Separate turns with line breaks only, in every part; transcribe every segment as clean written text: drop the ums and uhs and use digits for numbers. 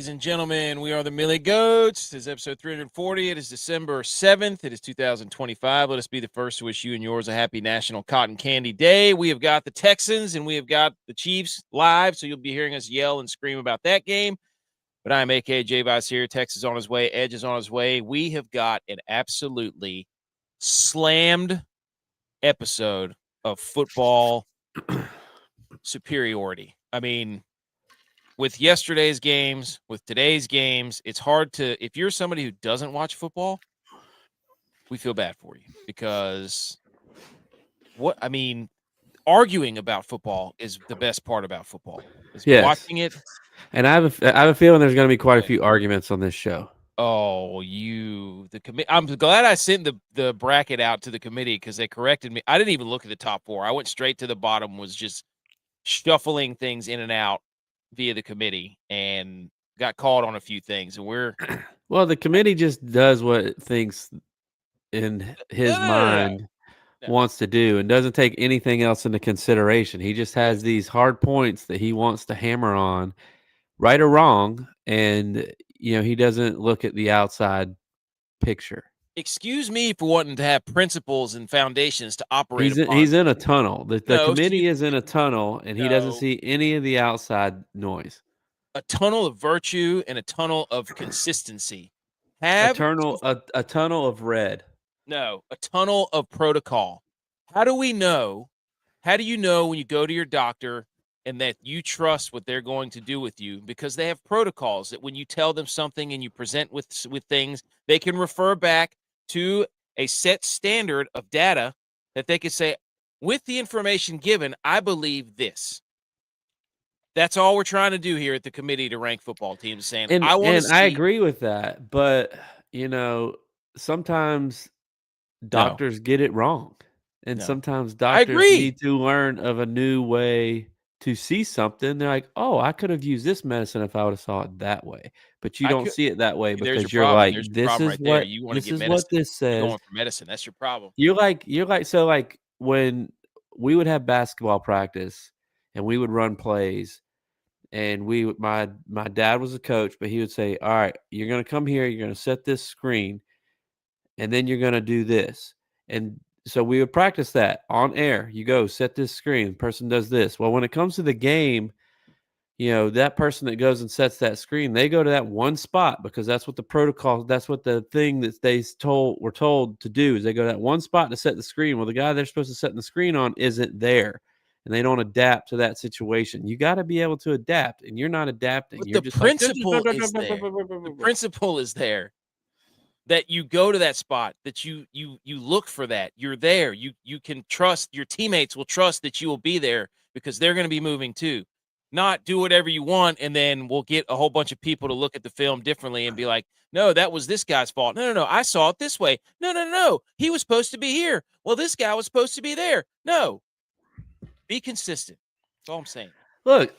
ladies and gentlemen. We are the Millie Goats. This is episode 340. It is December 7th. It is 2025. Let us be the first to wish you and yours a happy National Cotton Candy Day. We have got the Texans and we have got the Chiefs live, so you'll be hearing us yell and scream about that game. But I'm A.K. J-Vice here. Tex is on his way. Edge is on his way. We have got an absolutely slammed episode of football superiority. I mean, with yesterday's games, with today's games, it's hard to, if you're somebody who doesn't watch football, we feel bad for you because arguing about football is the best part about football.
Yes.
Watching it.
And I have a feeling there's going to be quite a few arguments on this show.
Oh, I'm glad I sent the bracket out to the committee because they corrected me. I didn't even look at the top four. I went straight to the bottom, was just shuffling things in and out via the committee and got called on a few things. And
well, the committee just does what it thinks in his mind wants to do and doesn't take anything else into consideration. He just has these hard points that he wants to hammer on, right or wrong, and he doesn't look at the outside picture.
Excuse me for wanting to have principles and foundations to operate.
He's in a tunnel. The committee is in a tunnel, and he doesn't see any of the outside noise.
A tunnel of virtue and a tunnel of consistency.
A tunnel of red.
No, a tunnel of protocol. How do we know? How do you know when you go to your doctor and that you trust what they're going to do with you? Because they have protocols that when you tell them something and you present with things, they can refer back to a set standard of data that they could say, with the information given, I believe this. That's all we're trying to do here at the committee to rank football teams, saying,
I agree with that. But, sometimes doctors get it wrong. And sometimes doctors need to learn of a new way to see something. They're like, oh, I could have used this medicine if I would have saw it that way. But you don't see it that way because you're like, this is what this says.
You're going for medicine. That's your problem.
You're like, so like when we would have basketball practice and we would run plays and my dad was a coach, but he would say, all right, you're going to come here, you're going to set this screen, and then you're going to do this. And so we would practice that on air. You go set this screen. The person does this. Well, when it comes to the game, that person that goes and sets that screen, they go to that one spot because that's what the protocol, that's what the thing that they were told to do is they go to that one spot to set the screen. Well, the guy they're supposed to set the screen on isn't there, and they don't adapt to that situation. You got to be able to adapt, and you're not adapting.
But the principle is there. The principle is there. That you go to that spot, that you look for that. You're there. You can trust, your teammates will trust that you will be there because they're going to be moving too. Not do whatever you want, and then we'll get a whole bunch of people to look at the film differently and be like, no, that was this guy's fault. No, I saw it this way. No. He was supposed to be here. Well, this guy was supposed to be there. No. Be consistent. That's all I'm saying.
Look,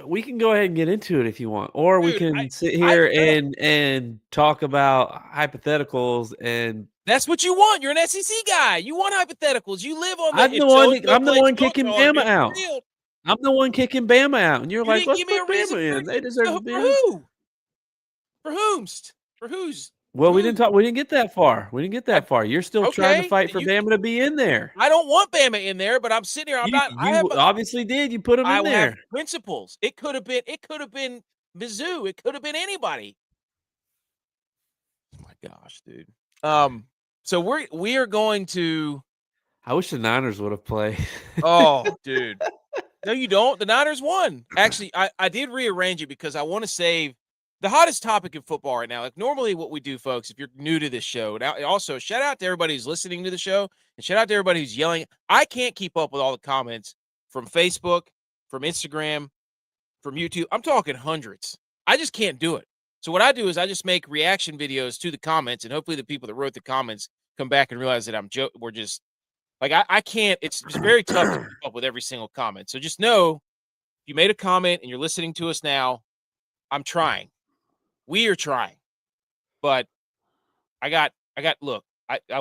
we can go ahead and get into it if you want, or we can sit here and talk about hypotheticals. And
that's what you want. You're an SEC guy. You want hypotheticals. You live on.
I'm the one kicking Bama out. I'm the one kicking Bama out, and you're like, let's put Bama in. They deserve to be in.
For whomst? For whose?
Well, we didn't get that far. You're still trying to fight for Bama to be in there.
I don't want Bama in there, but I'm sitting here.
You obviously did. You put them in there.
Have principles. It could have been Mizzou. It could have been anybody. Oh my gosh, dude. So we are going to.
I wish the Niners would have played.
Oh, dude. No, you don't. The Niners won. Actually, I did rearrange it because I want to save the hottest topic in football right now. Like normally what we do, folks, if you're new to this show, now also shout out to everybody who's listening to the show and shout out to everybody who's yelling. I can't keep up with all the comments from Facebook, from Instagram, from YouTube. I'm talking hundreds. I just can't do it. So what I do is I just make reaction videos to the comments, and hopefully the people that wrote the comments come back and realize that we're just like, I can't, it's very tough to keep up with every single comment. So just know, if you made a comment and you're listening to us now, I'm trying. We are trying, but look,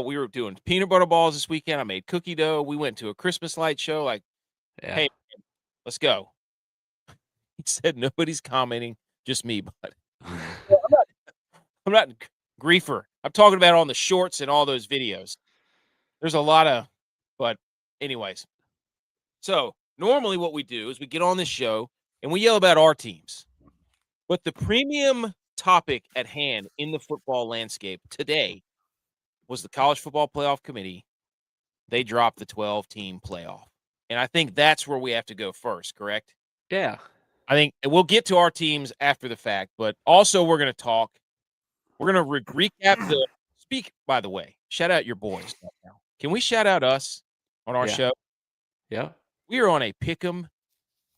we were doing peanut butter balls this weekend. I made cookie dough. We went to a Christmas light show. Like, hey, let's go. said nobody's commenting, just me, but I'm not griefer. I'm talking about on the shorts and all those videos. There's a lot of, but anyways. So normally what we do is we get on this show and we yell about our teams. But the premium topic at hand in the football landscape today was the College Football Playoff Committee. They dropped the 12-team playoff. And I think that's where we have to go first, correct?
Yeah.
I think we'll get to our teams after the fact, but also we're going to talk. We're going to recap the speak, by the way. Shout out your boys right now. Can we shout out us on our show?
Yeah.
We are on a pick'em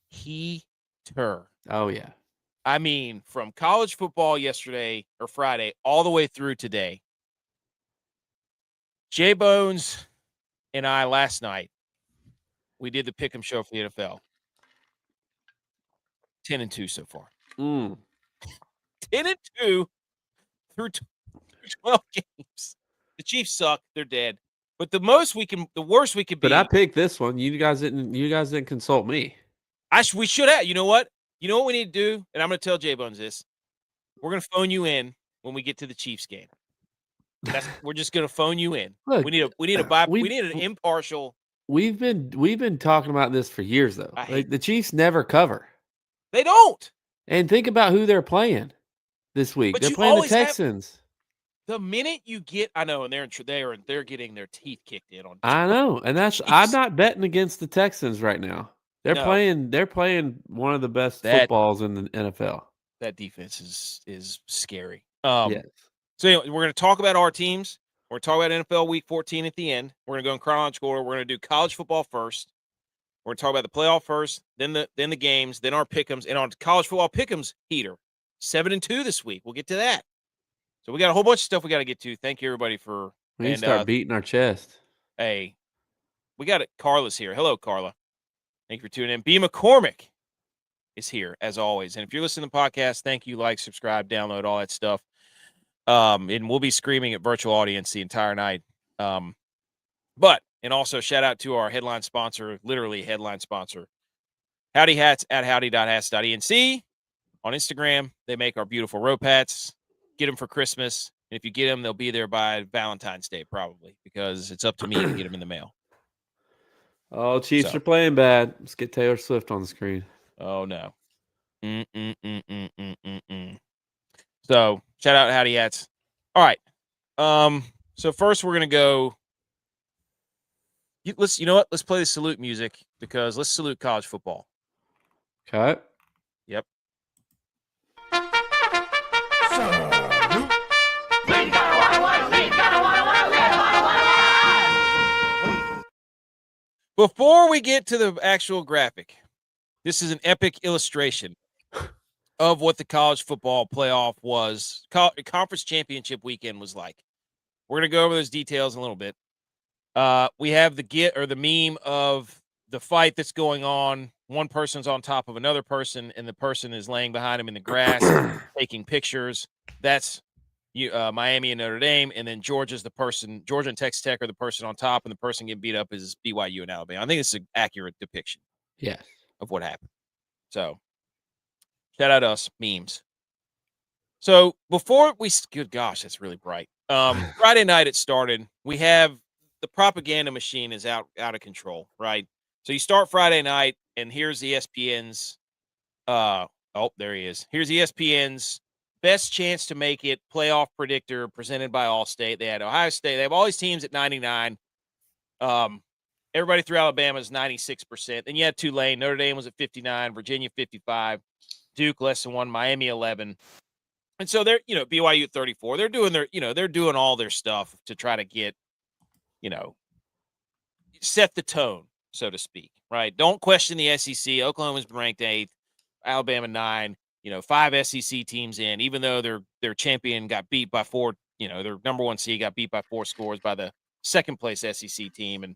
heater.
Oh, yeah.
I mean, from college football yesterday or Friday all the way through today. J Bones and I last night, we did the pick'em show for the NFL. 10-2 so far. 10-2 through 12 games. The Chiefs suck. They're dead. But the worst we could be.
But I picked this one. You guys didn't consult me.
We should have. You know what? You know what we need to do? And I'm going to tell J Bones this. We're going to phone you in when we get to the Chiefs game. We're just going to phone you in.
Look,
we need an impartial.
We've been talking about this for years though. Like the Chiefs never cover.
They don't.
And think about who they're playing this week.
But
they're playing the Texans.
The minute you get, I know, and they're getting their teeth kicked in on.
I know, and I'm not betting against the Texans right now. They're playing one of the best footballs in the NFL.
That defense is scary.
Yes.
So anyway, we're going to talk about our teams. We're going to talk about NFL Week 14 at the end. We're going to go in chronological order. We're going to do college football first. We're going to talk about the playoff first, then the games, then our pick'ems, and on college football pick'ems heater. 7-2 this week. We'll get to that. So we got a whole bunch of stuff we got to get to. Thank you everybody for.
We need to start beating our chest.
Hey, we got it. Carla's here. Hello, Carla. Thank you for tuning in. B. McCormick is here as always. And if you're listening to the podcast, thank you. Like, subscribe, download, all that stuff. And we'll be screaming at virtual audience the entire night. And also shout out to our headline sponsor, literally headline sponsor, Howdy Hats at howdy.hats.enc on Instagram. They make our beautiful rope hats. Get them for Christmas. And if you get them, they'll be there by Valentine's Day probably because it's up to me to get them in the mail.
Oh, Chiefs are playing bad. Let's get Taylor Swift on the screen.
Oh, no. So, shout out Howdy Hats. All right. So first we're going to go. You know what? Let's play the salute music because let's salute college football.
Okay.
Yep. Before we get to the actual graphic, this is an epic illustration of what the college football playoff was. Conference championship weekend was like. We're going to go over those details in a little bit. We have the meme of the fight that's going on. One person's on top of another person, and the person is laying behind him in the grass, taking pictures. That's Miami and Notre Dame, and then Georgia and Texas Tech are the person on top, and the person getting beat up is BYU and Alabama. I think it's an accurate depiction of what happened. So, shout out to us, memes. So, before we – good gosh, that's really bright. Friday night it started. We have the propaganda machine is out of control, right? So, you start Friday night, and here's ESPN's there he is. Here's ESPN's best chance to make it playoff predictor presented by Allstate. They had Ohio State. They have all these teams at 99. Everybody through Alabama is 96%. Then you had Tulane. Notre Dame was at 59. Virginia 55. Duke less than 1. Miami 11. And so they're, BYU at 34. They're doing they're doing all their stuff to try to get, set the tone, so to speak, right? Don't question the SEC. Oklahoma's ranked 8th. Alabama 9. 5 SEC teams in, even though their champion got beat by 4, their number 1 seed got beat by 4 scores by the second place SEC team and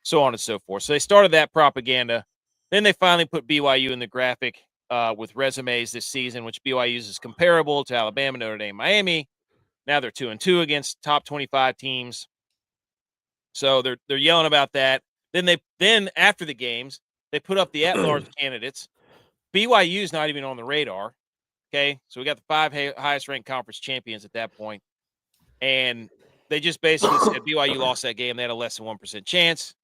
so on and so forth. So they started that propaganda. Then they finally put BYU in the graphic with resumes this season, which BYU is comparable to Alabama, Notre Dame, Miami. Now they're 2-2 against top 25 teams. So they're yelling about that. Then after the games, they put up the at-large candidates. BYU is not even on the radar. Okay, so we got the 5 highest ranked conference champions at that point, and they just basically said BYU lost that game. They had a less than 1% chance.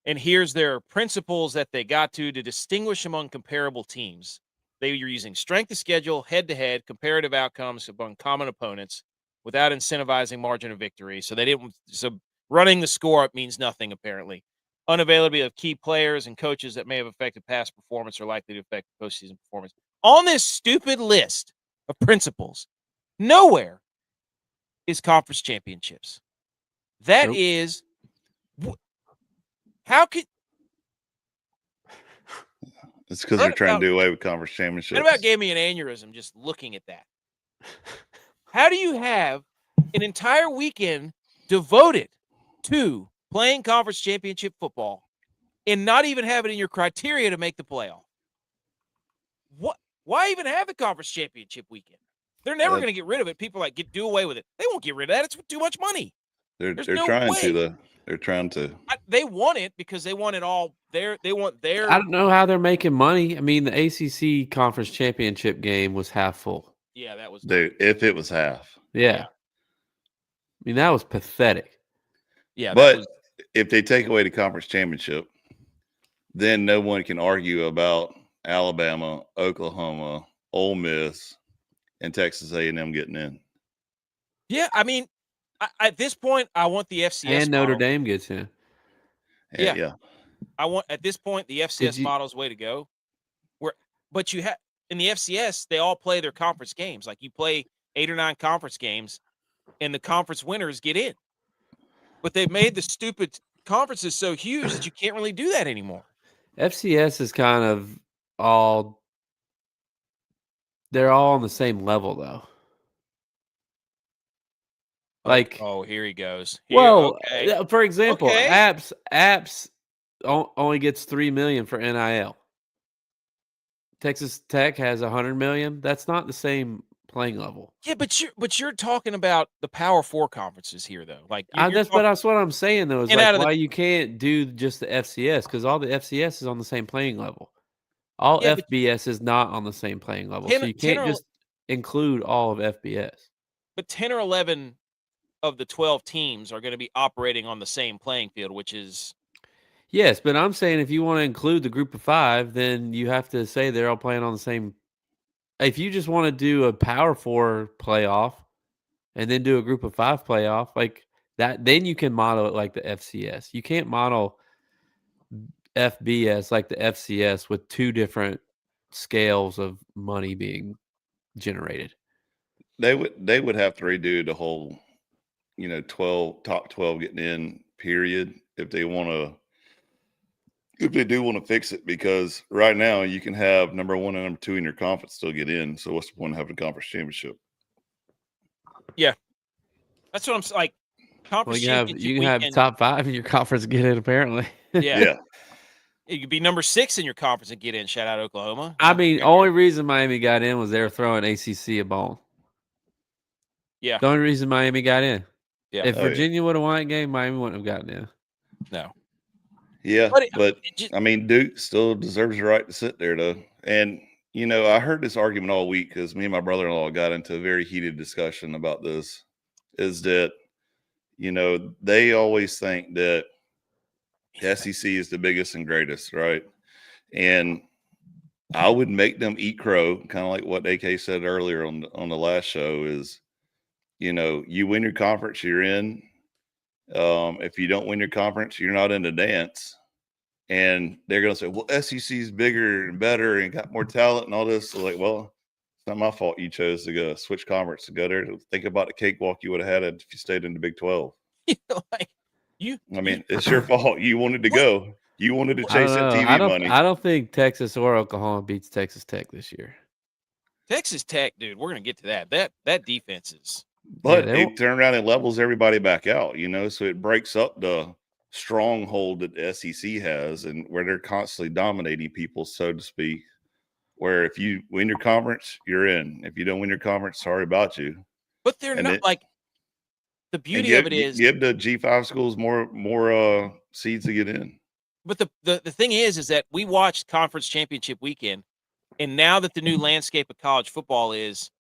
And here's their principles that they got to distinguish among comparable teams. They were using strength of schedule, head-to-head, comparative outcomes among common opponents without incentivizing margin of victory. So running the score up means nothing, apparently. Unavailability of key players and coaches that may have affected past performance or likely to affect postseason performance. On this stupid list of principles, nowhere is conference championships. That is, how could...
It's because they're trying to do away with conference championships.
That about gave me an aneurysm just looking at that. How do you have an entire weekend devoted to playing conference championship football and not even have it in your criteria to make the playoff? What? Why even have the conference championship weekend? They're never going to get rid of it. People are like, do away with it. They won't get rid of that. It's too much money.
They're trying to, though. They're trying to.
They want it because they want it all there. They want their.
I don't know how they're making money. I mean, the ACC conference championship game was half full.
Yeah, that was.
Dude, if it was half.
Yeah. I mean, that was pathetic.
Yeah. But if they take away the conference championship, then no one can argue about Alabama, Oklahoma, Ole Miss, and Texas A&M getting in.
Yeah, I mean, at this point, I want the FCS
and Notre Dame gets in.
Yeah.
I want at this point the FCS model's way to go. But you have in the FCS, they all play their conference games. Like you play 8 or 9 conference games, and the conference winners get in. But they've made the stupid conferences so huge that you can't really do that anymore.
FCS is kind of all. They're all on the same level, though. Like,
oh, here he goes.
For example, Apps only gets $3 million for NIL. Texas Tech has $100 million. That's not the same playing level.
Yeah, but you're talking about the Power 4 conferences here, though. Like
that's what I'm saying, though. Is like why you can't do just the FCS because all the FCS is on the same playing level. All FBS is not on the same playing level, so you can't just include all of FBS.
But 10 or 11 of the 12 teams are going to be operating on the same playing field, which is...
Yes, but I'm saying if you want to include the group of 5, then you have to say they're all playing on the same... If you just want to do a Power 4 playoff and then do a group of 5 playoff, like that, then you can model it like the FCS. You can't model FBS like the FCS with 2 different scales of money being generated.
They would have to redo the whole, top 12 getting in period if they do want to fix it, because right now you can have number 1 and number 2 in your conference still get in. So what's the point of having a conference championship?
Yeah, that's what I'm like. Conference
you can have top 5 in your conference get in apparently.
Yeah. You could be number 6 in your conference and get in. Shout out Oklahoma.
I mean, only reason Miami got in was they were throwing ACC a ball.
Yeah.
The only reason Miami got in.
Yeah.
If Virginia would have won that game, Miami wouldn't have gotten in.
No.
Yeah, but I mean, Duke still deserves the right to sit there, though. And, I heard this argument all week because me and my brother-in-law got into a very heated discussion about this, is that, they always think that the SEC is the biggest and greatest, right? And I would make them eat crow, kind of like what AK said earlier on the last show is, you win your conference, you're in. If you don't win your conference, you're not in the dance. And they're going to say, well, SEC is bigger and better and got more talent and all this. So like, well, it's not my fault you chose to go switch conference to go there. Think about the cakewalk you would have had if you stayed in the Big 12. It's your fault. You wanted to go. You wanted to chase that TV money.
I don't think Texas or Oklahoma beats Texas Tech this year.
Texas Tech, dude, we're going to get to that. That defense is...
But it turns around and levels everybody back out, so it breaks up the stronghold that the SEC has and where they're constantly dominating people, so to speak, where if you win your conference, you're in. If you don't win your conference, sorry about you.
But they're not like the beauty of it is
give the G5 schools more seeds to get in.
But the thing is that we watched conference championship weekend And now that the new landscape of college football is,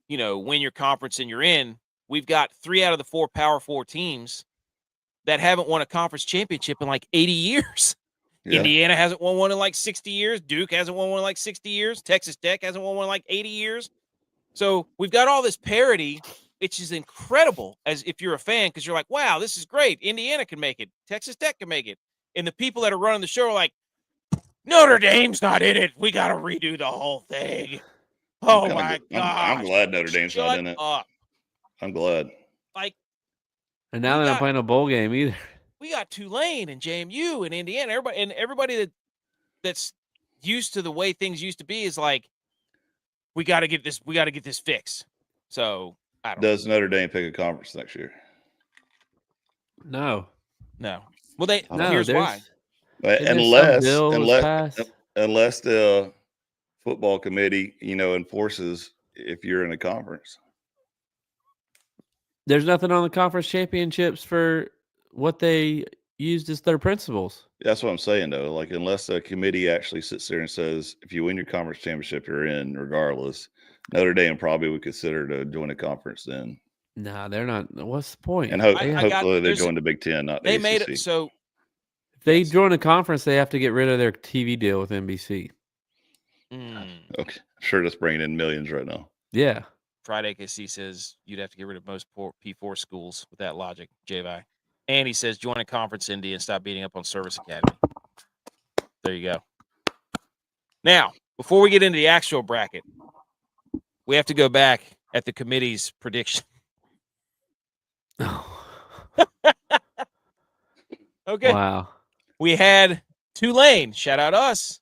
win your conference and you're in, we've got 3 out of the 4 Power 4 teams that haven't won a conference championship in like 80 years. Yeah. Indiana hasn't won one in like 60 years. Duke hasn't won one in like 60 years. Texas Tech hasn't won one in like 80 years. So we've got all this parity, which is incredible as if you're a fan, because you're like, wow, this is great. Indiana can make it. Texas Tech can make it. And the people that are running the show are like, Notre Dame's not in it. We got to redo the whole thing. Oh, my God.
I'm glad Notre Dame's not in it. I'm glad.
And now they're not playing a bowl game either.
We got Tulane and JMU and Indiana. Everybody that's used to the way things used to be is like, we got to get this fixed. So I don't.
Does Notre Dame pick a conference next year?
No.
Well, here's why.
Unless the football committee, enforces if you're in a conference.
There's nothing on the conference championships for what they used as their principles.
That's what I'm saying, though. Like, unless the committee actually sits there and says, if you win your conference championship, you're in regardless. Notre Dame probably would consider to join a conference then.
No, they're not. What's the point?
And hopefully they join the Big Ten, not the ACC.
Made it so.
If they join a conference, they have to get rid of their TV deal with NBC.
Okay, I'm sure that's bringing in millions right now.
Yeah.
Friday KC says you'd have to get rid of most P4 schools with that logic, J-Vi. And he says join a conference, Indy, and stop beating up on Service Academy. There you go. Now, before we get into the actual bracket, we have to go back at the committee's prediction. Okay.
Wow.
We had Tulane. Shout out us.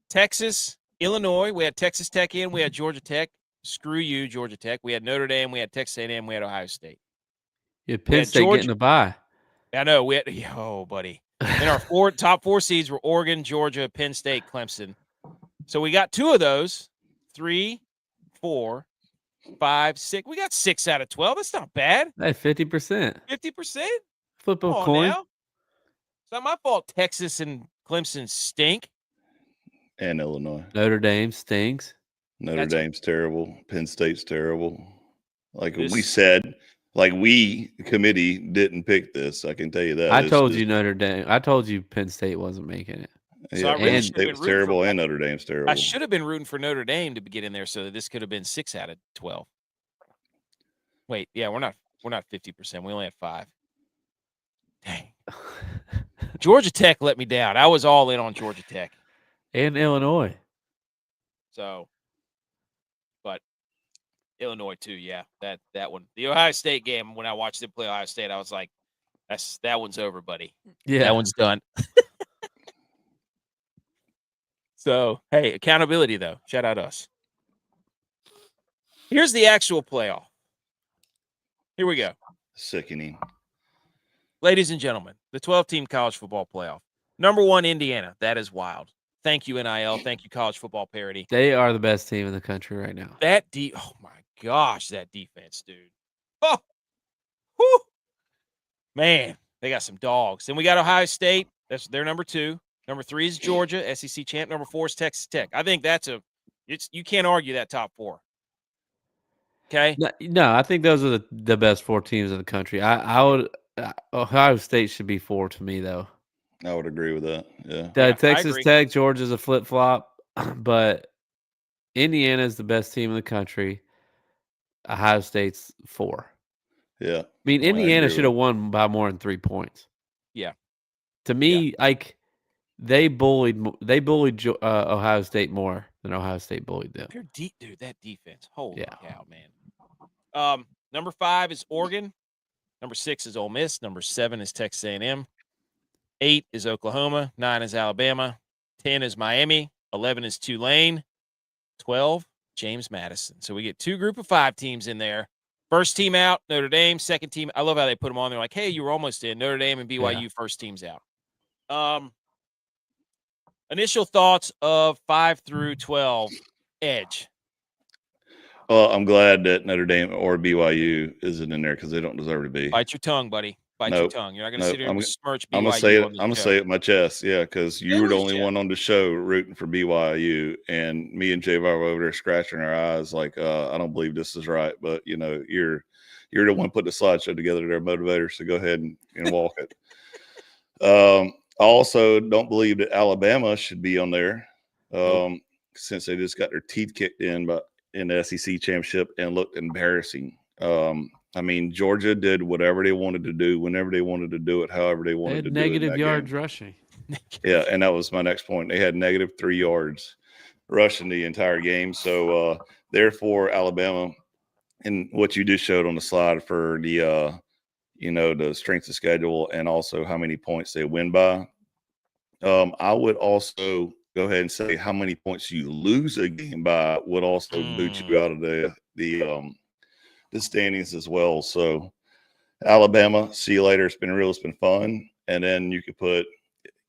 Texas, Illinois. We had Texas Tech in. We had Georgia Tech. Screw you, Georgia Tech. We had Notre Dame. We had Texas A&M. We had Ohio State.
You had Penn State getting the bye.
I know. Buddy. And our top 4 seeds were Oregon, Georgia, Penn State, Clemson. So we got 2 of those. 3, 4, 5, 6. We got 6 out of 12. That's not bad.
Hey, 50%.
50%?
Flip a coin.
Now. It's not my fault Texas and Clemson stink.
And Illinois.
Notre Dame stinks.
Notre Dame's terrible. Penn State's terrible. We said, the committee didn't pick this. I can tell you that.
I told you Notre Dame. I told you Penn State wasn't making it.
So I really
Penn State was terrible and Notre Dame's terrible.
I should have been rooting for Notre Dame to get in there, so that this could have been 6 out of 12. Wait, yeah, we're not 50%. We only have 5. Dang. Georgia Tech let me down. I was all in on Georgia Tech.
And Illinois.
So, but Illinois too, yeah. That one. The Ohio State game, when I watched them play Ohio State, I was like, that one's over, buddy.
Yeah.
That one's done. So, hey, accountability, though. Shout out us. Here's the actual playoff. Here we go.
Sickening.
Ladies and gentlemen, the 12-team college football playoff. Number 1, Indiana. That is wild. Thank you, NIL. Thank you, college football parity.
They are the best team in the country right now.
Oh, my gosh, that defense, dude. Oh, whew. Man, they got some dogs. Then we got Ohio State. They're number 2. Number 3 is Georgia, SEC champ. Number 4 is Texas Tech. I think you can't argue that top 4. Okay?
No, I think those are the best 4 teams in the country. Ohio State should be 4 to me, though.
I would agree with that. Yeah.
Texas Tech, Georgia's a flip-flop, but Indiana is the best team in the country. Ohio State's 4.
Yeah.
I mean, Indiana should have won by more than 3 points.
Yeah.
To me, they bullied Ohio State more than Ohio State bullied them.
Pure deep, dude. That defense, holy cow, man. Number 5 is Oregon. Number 6 is Ole Miss. Number 7 is Texas A&M. 8 is Oklahoma. 9 is Alabama. 10 is Miami. 11 is Tulane. 12, James Madison. So we get 2 group of 5 teams in there. First team out, Notre Dame. Second team, I love how they put them on there like, hey, you were almost in. Notre Dame and BYU first teams out. Initial thoughts of 5 through 12, Edge.
Well, I'm glad that Notre Dame or BYU isn't in there because they don't deserve to be.
Bite your tongue, buddy. bite your tongue. You're not going to sit here and besmirch BYU.
I'm gonna say it in my chest, yeah, because you were the only one on the show rooting for BYU, and me and Jay were over there scratching our eyes like, I don't believe this is right, but you're the one putting the slideshow together. They're motivators, so go ahead and walk it. I also don't believe that Alabama should be on there, since they just got their teeth kicked in the SEC championship and looked embarrassing. I mean, Georgia did whatever they wanted to do, whenever they wanted to do it, however they wanted to do it.
Negative yards rushing.
Yeah, and that was my next point. They had negative 3 yards rushing the entire game. So, therefore, Alabama, and what you just showed on the slide for the, the strength of schedule and also how many points they win by, I would also go ahead and say how many points you lose a game by would also boot you out of the standings as well. So Alabama, see you later. It's been fun. And then you could put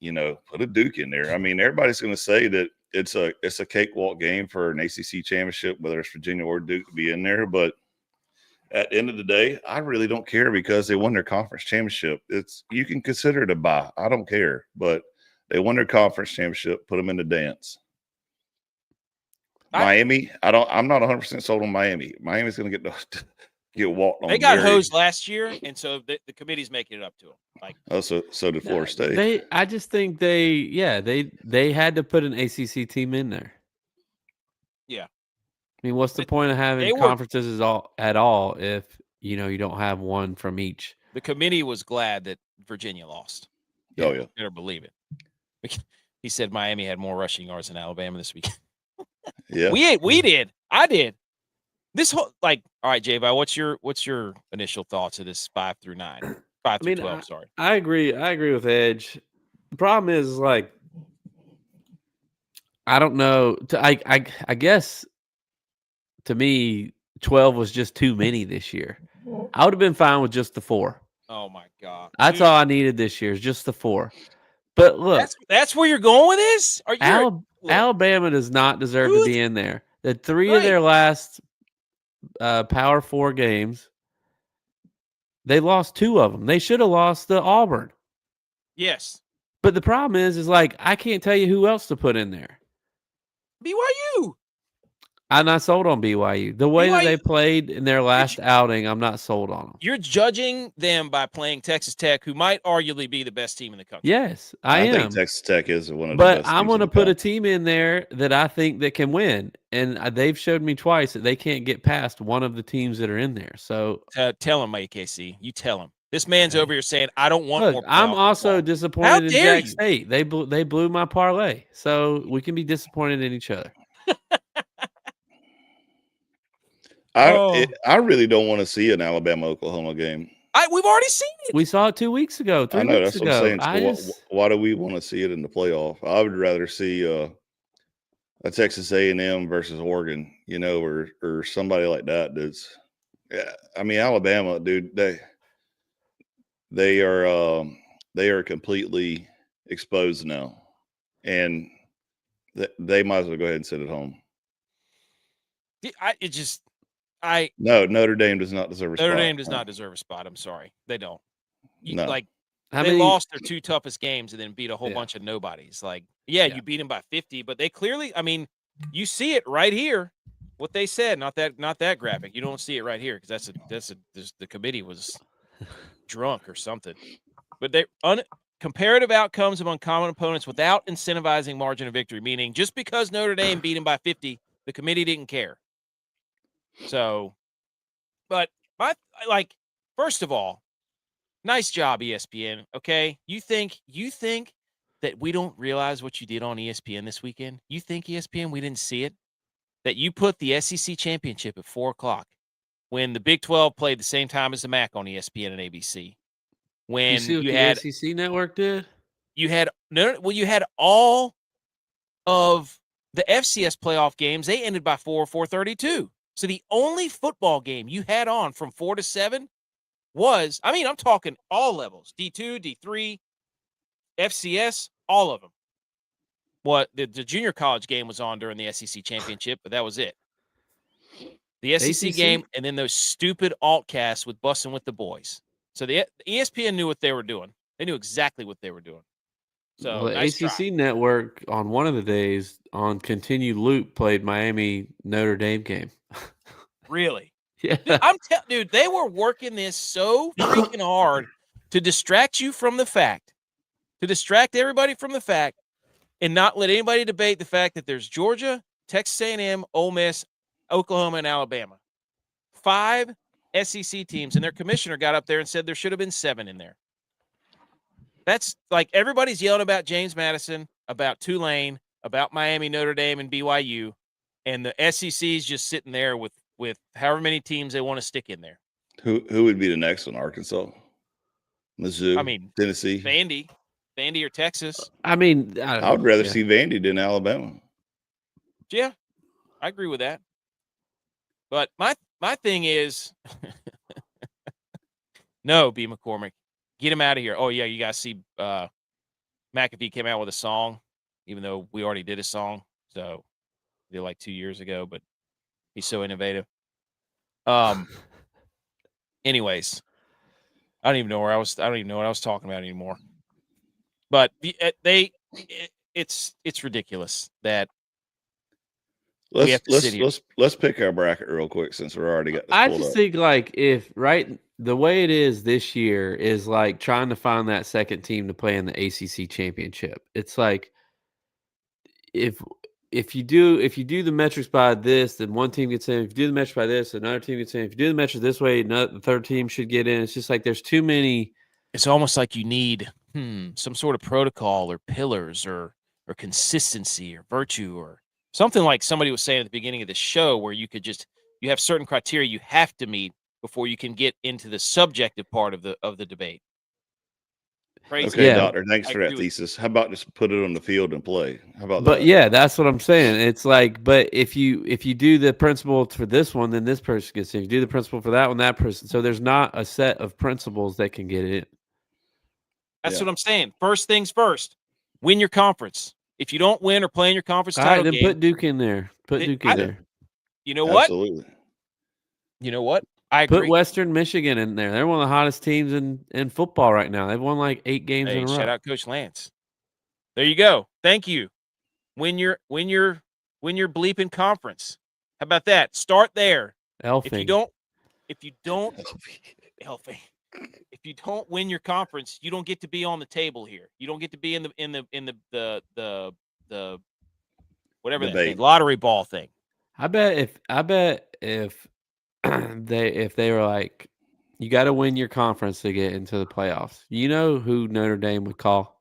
a Duke in there. I mean, everybody's going to say that it's a cakewalk game for an ACC championship, whether it's Virginia or Duke to be in there. But at the end of the day, I really don't care because they won their conference championship. You can consider it a bye. I don't care, but they won their conference championship. Put them in the dance. Miami, I'm not 100% sold on Miami. Miami's going to get walked on.
They got hosed last year, and so the committee's making it up to them.
So did Florida State.
I just think they had to put an ACC team in there.
Yeah.
I mean, what's the point of having conferences at all if you don't have one from each?
The committee was glad that Virginia lost.
Oh yeah,
better believe it. He said Miami had more rushing yards than Alabama this week.
Yeah,
we did. I did. This whole all right, J-Vi, what's your initial thoughts of this 5 through 9, 5 through 12? Sorry,
I agree with Edge. The problem is I don't know. I guess to me 12 was just too many this year. I would have been fine with just the 4.
Oh my God,
that's all I needed this year is just the 4. But look,
that's where you're going with this.
Alabama does not deserve to be in there. The 3 of their last Power 4 games, they lost 2 of them. They should have lost to Auburn.
Yes.
But the problem is I can't tell you who else to put in there.
BYU.
I'm not sold on BYU. The way that they played in their last outing, I'm not sold on them.
You're judging them by playing Texas Tech, who might arguably be the best team in the country.
Yes, I am.
think Texas Tech is one of the best.
But I'm going to put a team in there that I think that can win. And they've showed me twice that they can't get past one of the teams that are in there. So
tell him, AKC. You tell him. This man's over here saying, I don't want more.
I'm also disappointed in Jags State. They blew my parlay. So we can be disappointed in each other.
I really don't want to see an Alabama-Oklahoma game.
We've already seen it.
We saw it 2 weeks ago, 3 weeks ago.
What I'm saying. Why do we want to see it in the playoff? I would rather see a Texas A&M versus Oregon, or somebody like that. I mean, Alabama, dude, they are completely exposed now, and they might as well go ahead and sit at home.
No,
Notre Dame does not deserve a spot.
Notre Dame does not deserve a spot. I'm sorry. They don't.
No.
They lost their 2 toughest games and then beat a whole bunch of nobodies. You beat them by 50, but they clearly, you see it right here. What they said, not that graphic. You don't see it right here because the committee was drunk or something. But comparative outcomes among common opponents without incentivizing margin of victory, meaning just because Notre Dame beat them by 50, the committee didn't care. So, but first of all, nice job, ESPN. Okay. You think that we don't realize what you did on ESPN this weekend? You think ESPN, we didn't see it? That you put the SEC championship at 4:00 when the Big 12 played the same time as the MAC on ESPN and ABC. When
you see what the SEC network did?
You had all of the FCS playoff games. They ended by 4:32. So the only football game you had on from 4 to 7 was, I'm talking all levels, D2, D3, FCS, all of them. The junior college game was on during the SEC championship, but that was it. The SEC game, and then those stupid altcasts with Bussin' with the Boys. So the ESPN knew what they were doing. They knew exactly what they were doing. So
the
nice
ACC
try.
network on one of the days on continued loop played Miami Notre Dame game.
Really?
Yeah.
Dude, they were working this so freaking hard to distract you from the fact, to distract everybody from the fact, and not let anybody debate the fact that there's Georgia, Texas A&M, Ole Miss, Oklahoma, and Alabama. 5 SEC teams, and their commissioner got up there and said there should have been 7 in there. That's like everybody's yelling about James Madison, about Tulane, about Miami, Notre Dame, and BYU, and the SEC is just sitting there with however many teams they want to stick in there.
Who would be the next one? Arkansas, Mizzou,
I mean,
Tennessee,
Vandy or Texas.
I mean,
I would rather see Vandy than Alabama.
Yeah, I agree with that. But my thing is, no, B. McCormick, get him out of here. Oh yeah, you guys see, McAfee came out with a song, even though we already did a song, so did like 2 years ago. But he's so innovative. Anyways, I don't even know what I was talking about anymore. But it's ridiculous that
let's pick our bracket real quick since we're already got this
I
pulled
just
up.
think like the way it is this year is like trying to find that second team to play in the ACC championship. It's like if you do the metrics by this, then one team gets in. If you do the metrics by this, another team gets in. If you do the metrics this way, the third team should get in. It's just like there's too many.
It's almost like you need some sort of protocol or pillars or consistency or virtue or something like somebody was saying at the beginning of the show, where you have certain criteria you have to meet before you can get into the subjective part of the debate. Crazy.
Okay, yeah. Doctor, thanks for that thesis. How about just put it on the field and play? How about that?
But yeah, that's what I'm saying. It's like, but if you do the principle for this one, then this person gets in. If you do the principle for that one, that person. So there's not a set of principles that can get in.
That's what I'm saying. First things first, win your conference. If you don't win or play in your conference title
game, put Duke in there. Put Duke in there.
You know what?
Absolutely.
You know what? I agree.
Put Western Michigan in there. They're one of the hottest teams in football right now. They've won like 8 games in a row.
Shout out Coach Lance. There you go. Thank you. Win your bleeping conference. How about that? Start there.
Elfing.
If you don't win your conference, you don't get to be on the table here. You don't get to be in the whatever that thing, lottery ball thing.
I bet if they were like, you got to win your conference to get into the playoffs. You know who Notre Dame would call?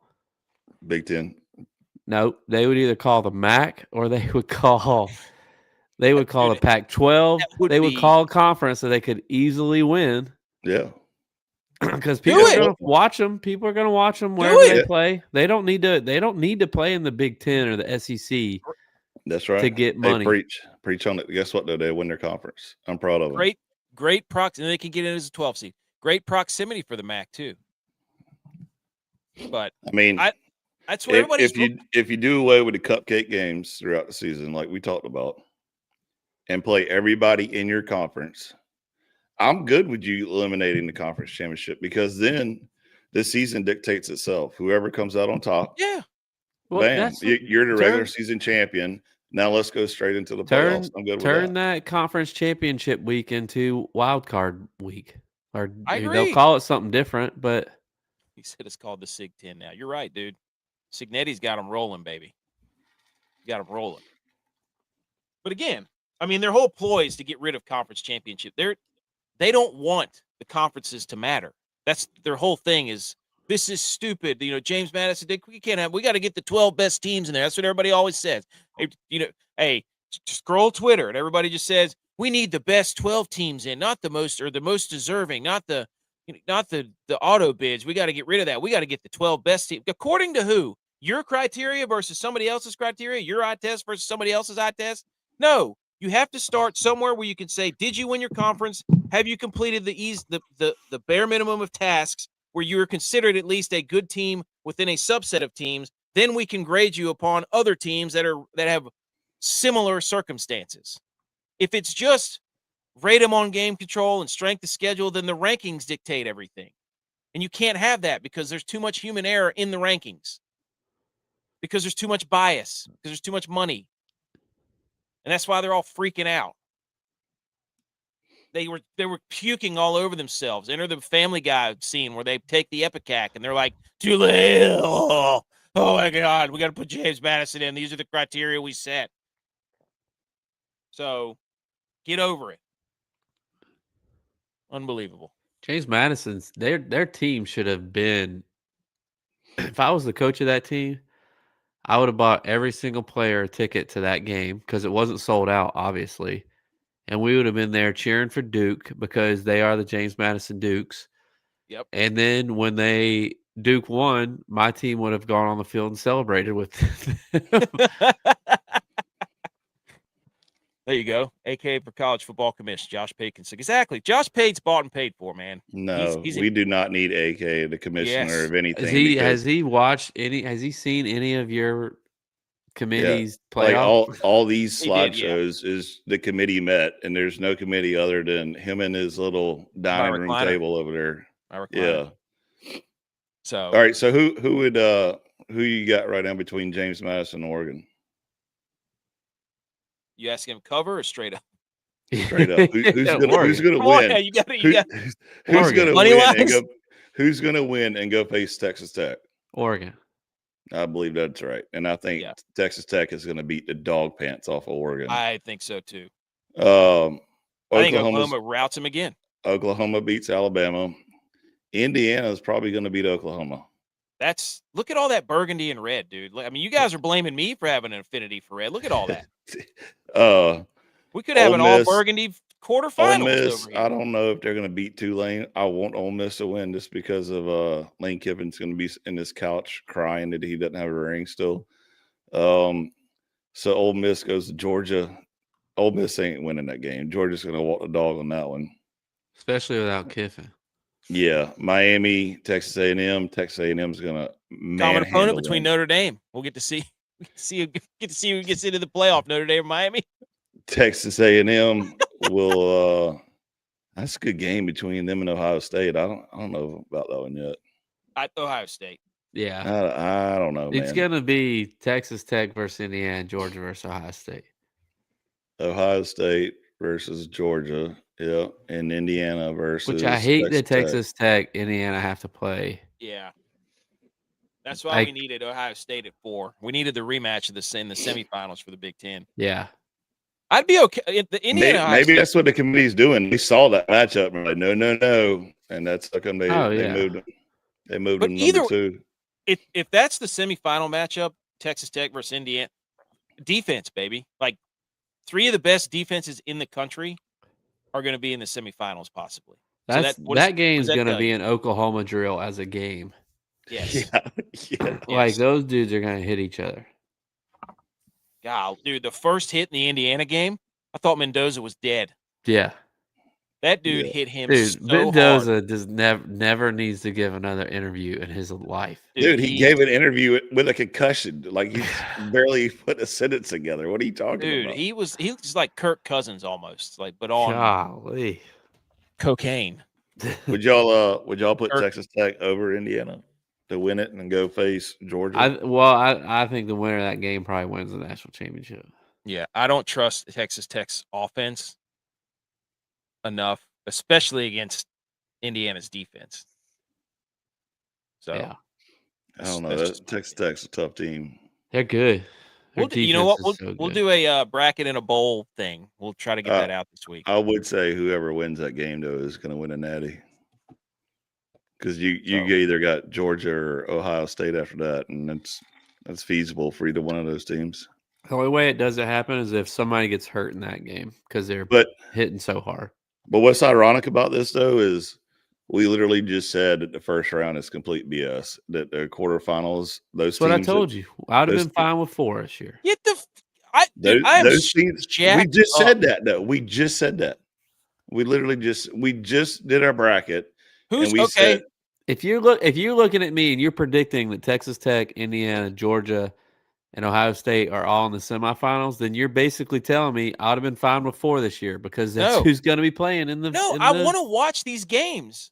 Big Ten.
No, they would either call the MAC or they would call the Pac-12. They would call a conference that they could easily win.
Yeah.
Because people are going to watch them. People are going to watch them wherever they play. They don't need to play in the Big Ten or the SEC.
That's right.
To get money.
Hey, preach on it. Guess what? Though they win their conference. I'm proud of them.
Great proximity. And they can get in as a 12 seed. Great proximity for the MAC too. But
I mean,
that's what everybody's.
If you do away with the cupcake games throughout the season, like we talked about, and play everybody in your conference, I'm good with you eliminating the conference championship, because then this season dictates itself. Whoever comes out on top, bam, you're the regular season champion. Now let's go straight into the playoffs. I'm good with that.
Turn that conference championship week into wild card week, or
I agree.
They'll call it something different. But
he said it's called the Sig 10 now. You're right, dude. Signetti's got them rolling, baby. Got them rolling. But again, I mean, their whole ploy is to get rid of conference championship. They don't want the conferences to matter. That's their whole thing. Is this is stupid? You know, James Madison, we got to get the 12 best teams in there. That's what everybody always says. Hey, scroll Twitter and everybody just says we need the best 12 teams in, not the most deserving, not the auto bids. We got to get rid of that. We got to get the 12 best teams. According to who? Your criteria versus somebody else's criteria? Your eye test versus somebody else's eye test? No. You have to start somewhere where you can say, did you win your conference? Have you completed the bare minimum of tasks where you are considered at least a good team within a subset of teams? Then we can grade you upon other teams that have similar circumstances. If it's just rate them on game control and strength of schedule, then the rankings dictate everything. And you can't have that because there's too much human error in the rankings. Because there's too much bias. Because there's too much money. And that's why they're all freaking out. They were puking all over themselves. Enter the Family Guy scene where they take the Ipecac and they're like, too late. Oh my God, we got to put James Madison in. These are the criteria we set. So get over it. Unbelievable.
James Madison's their team should have been. If I was the coach of that team, I would have bought every single player a ticket to that game because it wasn't sold out, obviously. And we would have been there cheering for Duke because they are the James Madison Dukes.
Yep.
And then when Duke won, my team would have gone on the field and celebrated with them.
There you go. AKA for college football commission, Josh Pate can say. Exactly. Josh Pate's bought and paid for, man.
No, we do not need AK, the commissioner of anything.
Has he watched any? Has he seen any of your committee's playoff?
Like all these slideshows is the committee met, and there's no committee other than him and his little dining room table over there. Yeah.
So
all right. So who you got right now between James Madison and Oregon?
You asking him cover or straight up?
Straight up. Who's gonna win?
On, you got
who's gonna win? Who's gonna win and go face Texas Tech?
Oregon.
I believe that's right, and I think Texas Tech is going to beat the dog pants off of Oregon.
I think so too.
I
think Oklahoma routs him again.
Oklahoma beats Alabama. Indiana is probably going to beat Oklahoma.
Look at all that burgundy and red, dude. I mean, you guys are blaming me for having an affinity for red. Look at all that. We could have an all burgundy quarterfinals.
Ole Miss, I don't know if they're going to beat Tulane. I want Ole Miss to win just because of Lane Kiffin's going to be in his couch crying that he doesn't have a ring still. So Ole Miss goes to Georgia. Ole Miss ain't winning that game. Georgia's going to walk the dog on that one,
especially without Kiffin.
Yeah, Miami, Texas A&M. Texas A&M is going to
common opponent between Notre Dame. We'll get to see who gets into the playoff. Notre Dame or Miami.
Texas A&M will. That's a good game between them and Ohio State. I don't know about that one yet.
Ohio State.
Yeah,
I don't know.
It's gonna be Texas Tech versus Indiana, Georgia versus Ohio State.
Ohio State versus Georgia. Yeah, and Indiana versus.
Which I hate that Texas Tech, Indiana have to play.
Yeah. That's why we needed Ohio State at 4. We needed the rematch of in the semifinals for the Big Ten.
Yeah.
I'd be okay. The Indiana
maybe that's what the committee's doing. They saw that matchup and like, no. And that's how come they moved them. They moved them number 2.
If that's the semifinal matchup, Texas Tech versus Indiana, defense, baby. Like 3 of the best defenses in the country are going to be in the semifinals, possibly.
That game's going to be an Oklahoma drill as a game.
Yes.
Like those dudes are going to hit each other.
God, dude, the first hit in the Indiana game, I thought Mendoza was dead.
Yeah.
That dude hit him
Mendoza
hard.
Just never needs to give another interview in his life.
Dude, he gave an interview with a concussion. Like he barely put a sentence together. What are you talking about?
He was like Kirk Cousins almost, but on cocaine.
Would y'all put Texas Tech over Indiana to win it and go face Georgia?
I think the winner of that game probably wins the national championship.
Yeah, I don't trust Texas Tech's offense enough, especially against Indiana's defense. So
I don't know. Texas Tech's a tough team.
They're good.
You know what? We'll do a bracket and a bowl thing. We'll try to get that out this week.
I would say whoever wins that game though is going to win a natty. Because you either got Georgia or Ohio State after that, and that's feasible for either one of those teams.
The only way it doesn't happen is if somebody gets hurt in that game because they're hitting so hard.
But what's ironic about this though is we literally just said that the first round is complete BS. That the quarterfinals, those. That's
what I told you. I'd have been fine with 4 this year.
Get
those teams. We just said that though. We just said that. We literally just did our bracket.
Said,
if you're looking at me and you're predicting that Texas Tech, Indiana, Georgia, and Ohio State are all in the semifinals, then you're basically telling me I'd have been fine with 4 this year because that's who's going to be playing in the.
I want to watch these games.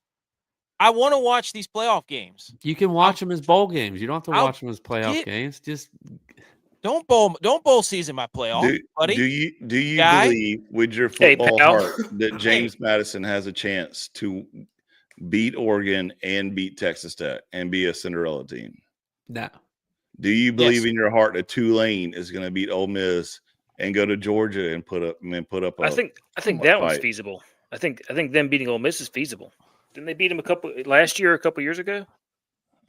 I want to watch these playoff games.
You can watch them as bowl games. You don't have to watch them as playoff games. Just
don't bowl season my playoff, buddy.
Do you believe with your football heart that James Madison has a chance to beat Oregon and beat Texas Tech and be a Cinderella team?
No.
Do you believe in your heart that Tulane is going to beat Ole Miss and go to Georgia and put up?
I think that one's feasible. I think them beating Ole Miss is feasible. Didn't they beat them a couple years ago?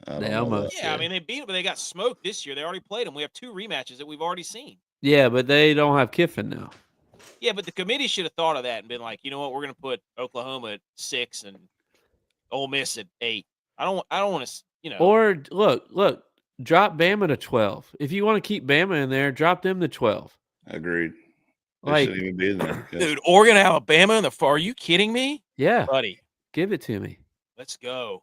They almost.
Yeah, I mean they beat them, but they got smoked this year. They already played them. We have 2 rematches that we've already seen.
Yeah, but they don't have Kiffin now.
Yeah, but the committee should have thought of that and been like, you know what, we're going to put Oklahoma at 6 and Ole Miss at 8. I don't want to, you know.
Or look, drop Bama to 12. If you want to keep Bama in there, drop them to 12.
Agreed. They
Like,
shouldn't even be in there.
Dude, Oregon, Alabama in the far. Are you kidding me?
Yeah,
buddy.
Give it to me.
Let's go.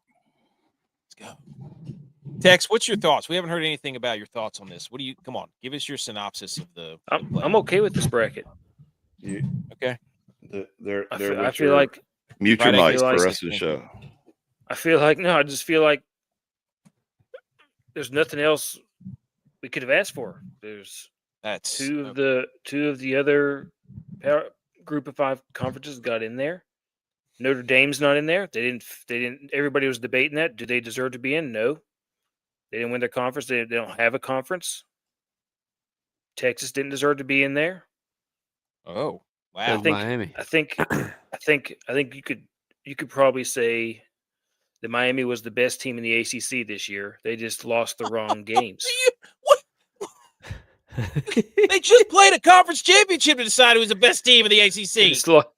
Tex, what's your thoughts? We haven't heard anything about your thoughts on this. Come on, give us your synopsis of the.
I'm okay with this bracket.
Okay.
I feel like
mute your mics for the rest of the show.
I just feel like there's nothing else we could have asked for. That's two of the other group of 5 conferences got in there. Notre Dame's not in there. They didn't. Everybody was debating that. Do they deserve to be in? No. They didn't win their conference. They don't have a conference. Texas didn't deserve to be in there.
Oh, wow.
Miami.
I think you could probably say that Miami was the best team in the ACC this year. They just lost the wrong games.
What? They just played a conference championship to decide who was the best team in the ACC.
They just lost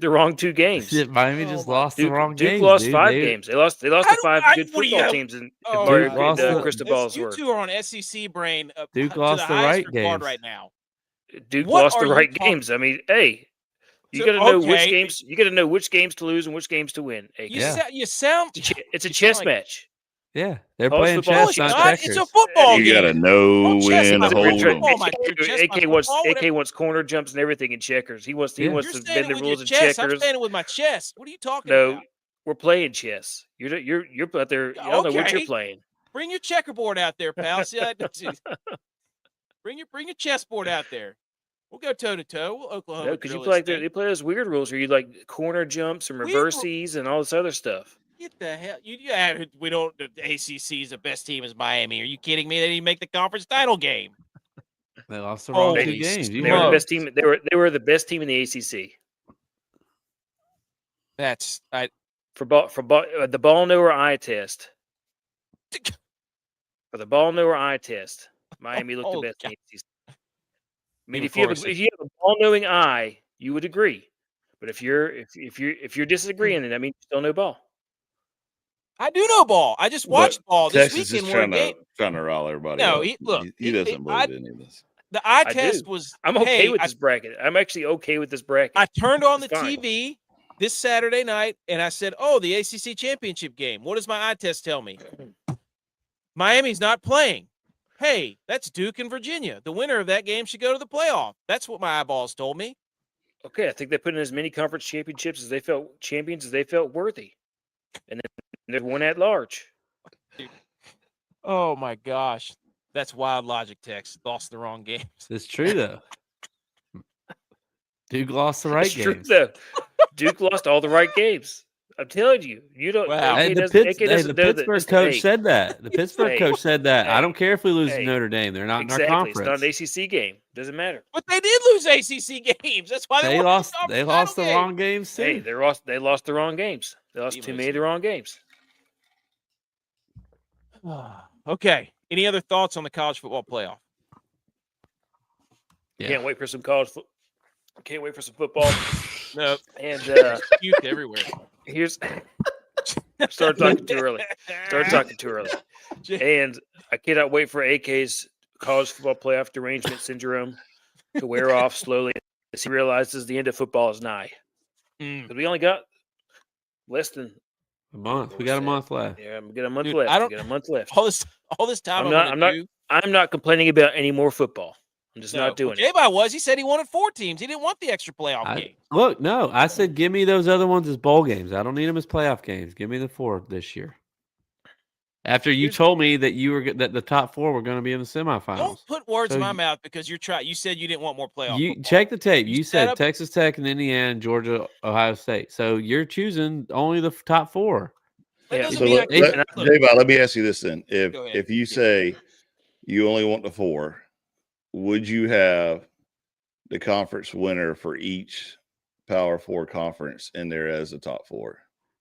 the wrong 2 games.
Miami just lost the wrong games.
Duke lost 5 games. They lost to 5 good football teams in Cristobal's work.
You 2 are on SEC brain.
Duke lost the right games
right now.
Duke lost the right games. I mean, hey, you got to know which games. You got to know which games to lose and which games to win.
You sound.
It's a chess match.
Yeah, they're playing chess, not checkers.
It's a football game.
You got to know when to hold them.
AK wants corner jumps and everything in checkers. He wants to bend the rules in checkers.
I'm standing with my chess. What are you talking about?
No, we're playing chess. You're out there. You don't know what you're playing.
Bring your checkerboard out there, pal. See, bring your chessboard out there. We'll go toe to toe. We'll Oklahoma.
Because you play they play those weird rules where you like corner jumps and reverses and all this other stuff.
Get the hell! We don't. The ACC is the best team is Miami. Are you kidding me? They didn't make the conference title game.
They lost the wrong 2 games.
They were the best team. They were the best team in the ACC.
That's
for the ball knower eye test. For the ball knower eye test, Miami looked the best in the ACC. I mean, if you have a ball knowing eye, you would agree. But if you're disagreeing, then that means you don't know ball.
I do know ball. I just watched ball this
Texas
weekend.
Is trying to rile everybody.
No,
up. He doesn't believe any of this.
The eye test was.
I'm okay with this bracket. I'm actually okay with this bracket.
I turned on the TV this Saturday night and I said, "Oh, the ACC championship game. What does my eye test tell me? Miami's not playing. Hey, that's Duke and Virginia. The winner of that game should go to the playoff. That's what my eyeballs told me."
Okay, I think they put in as many conference championships as they felt worthy, and then there's one at large.
Oh my gosh, that's wild logic. Tex lost the wrong games.
It's true though. Duke lost the right games.
True, though. Duke lost all the right games. I'm telling you, you don't.
Wow.
The Pittsburgh coach said that. The Pittsburgh coach said that. I don't care if we lose to Notre Dame. They're not in our conference.
It's not an ACC game. Doesn't matter.
But they did lose ACC games. That's why
they lost. They lost the wrong games too.
Hey, they lost the wrong games. They lost too many of the wrong games.
Okay. Any other thoughts on the college football playoff?
Yeah. Can't wait for some Can't wait for some football.
No.
And
puke everywhere.
Started talking too early. And I cannot wait for AK's college football playoff derangement syndrome to wear off slowly as he realizes the end of football is nigh. Because we only got less than
a month. We got a month left.
Yeah, we got a month left.
All this time
I'm not complaining about any more football. I'm just not doing it.
J-Bye was. He said he wanted 4 teams. He didn't want the extra playoff game.
Look, no, I said give me those other ones as bowl games. I don't need them as playoff games. Give me the 4 this year. After you told me that that the top 4 were going to be in the semifinals.
Don't put words in my mouth because you said you didn't want more playoff.
You
football.
check the tape. You said Texas Tech and Indiana, Georgia, Ohio State. So you're choosing only the top 4.
Yeah. So let me ask you this then: if you say you only want the 4, would you have the conference winner for each Power 4 conference in there as the top 4?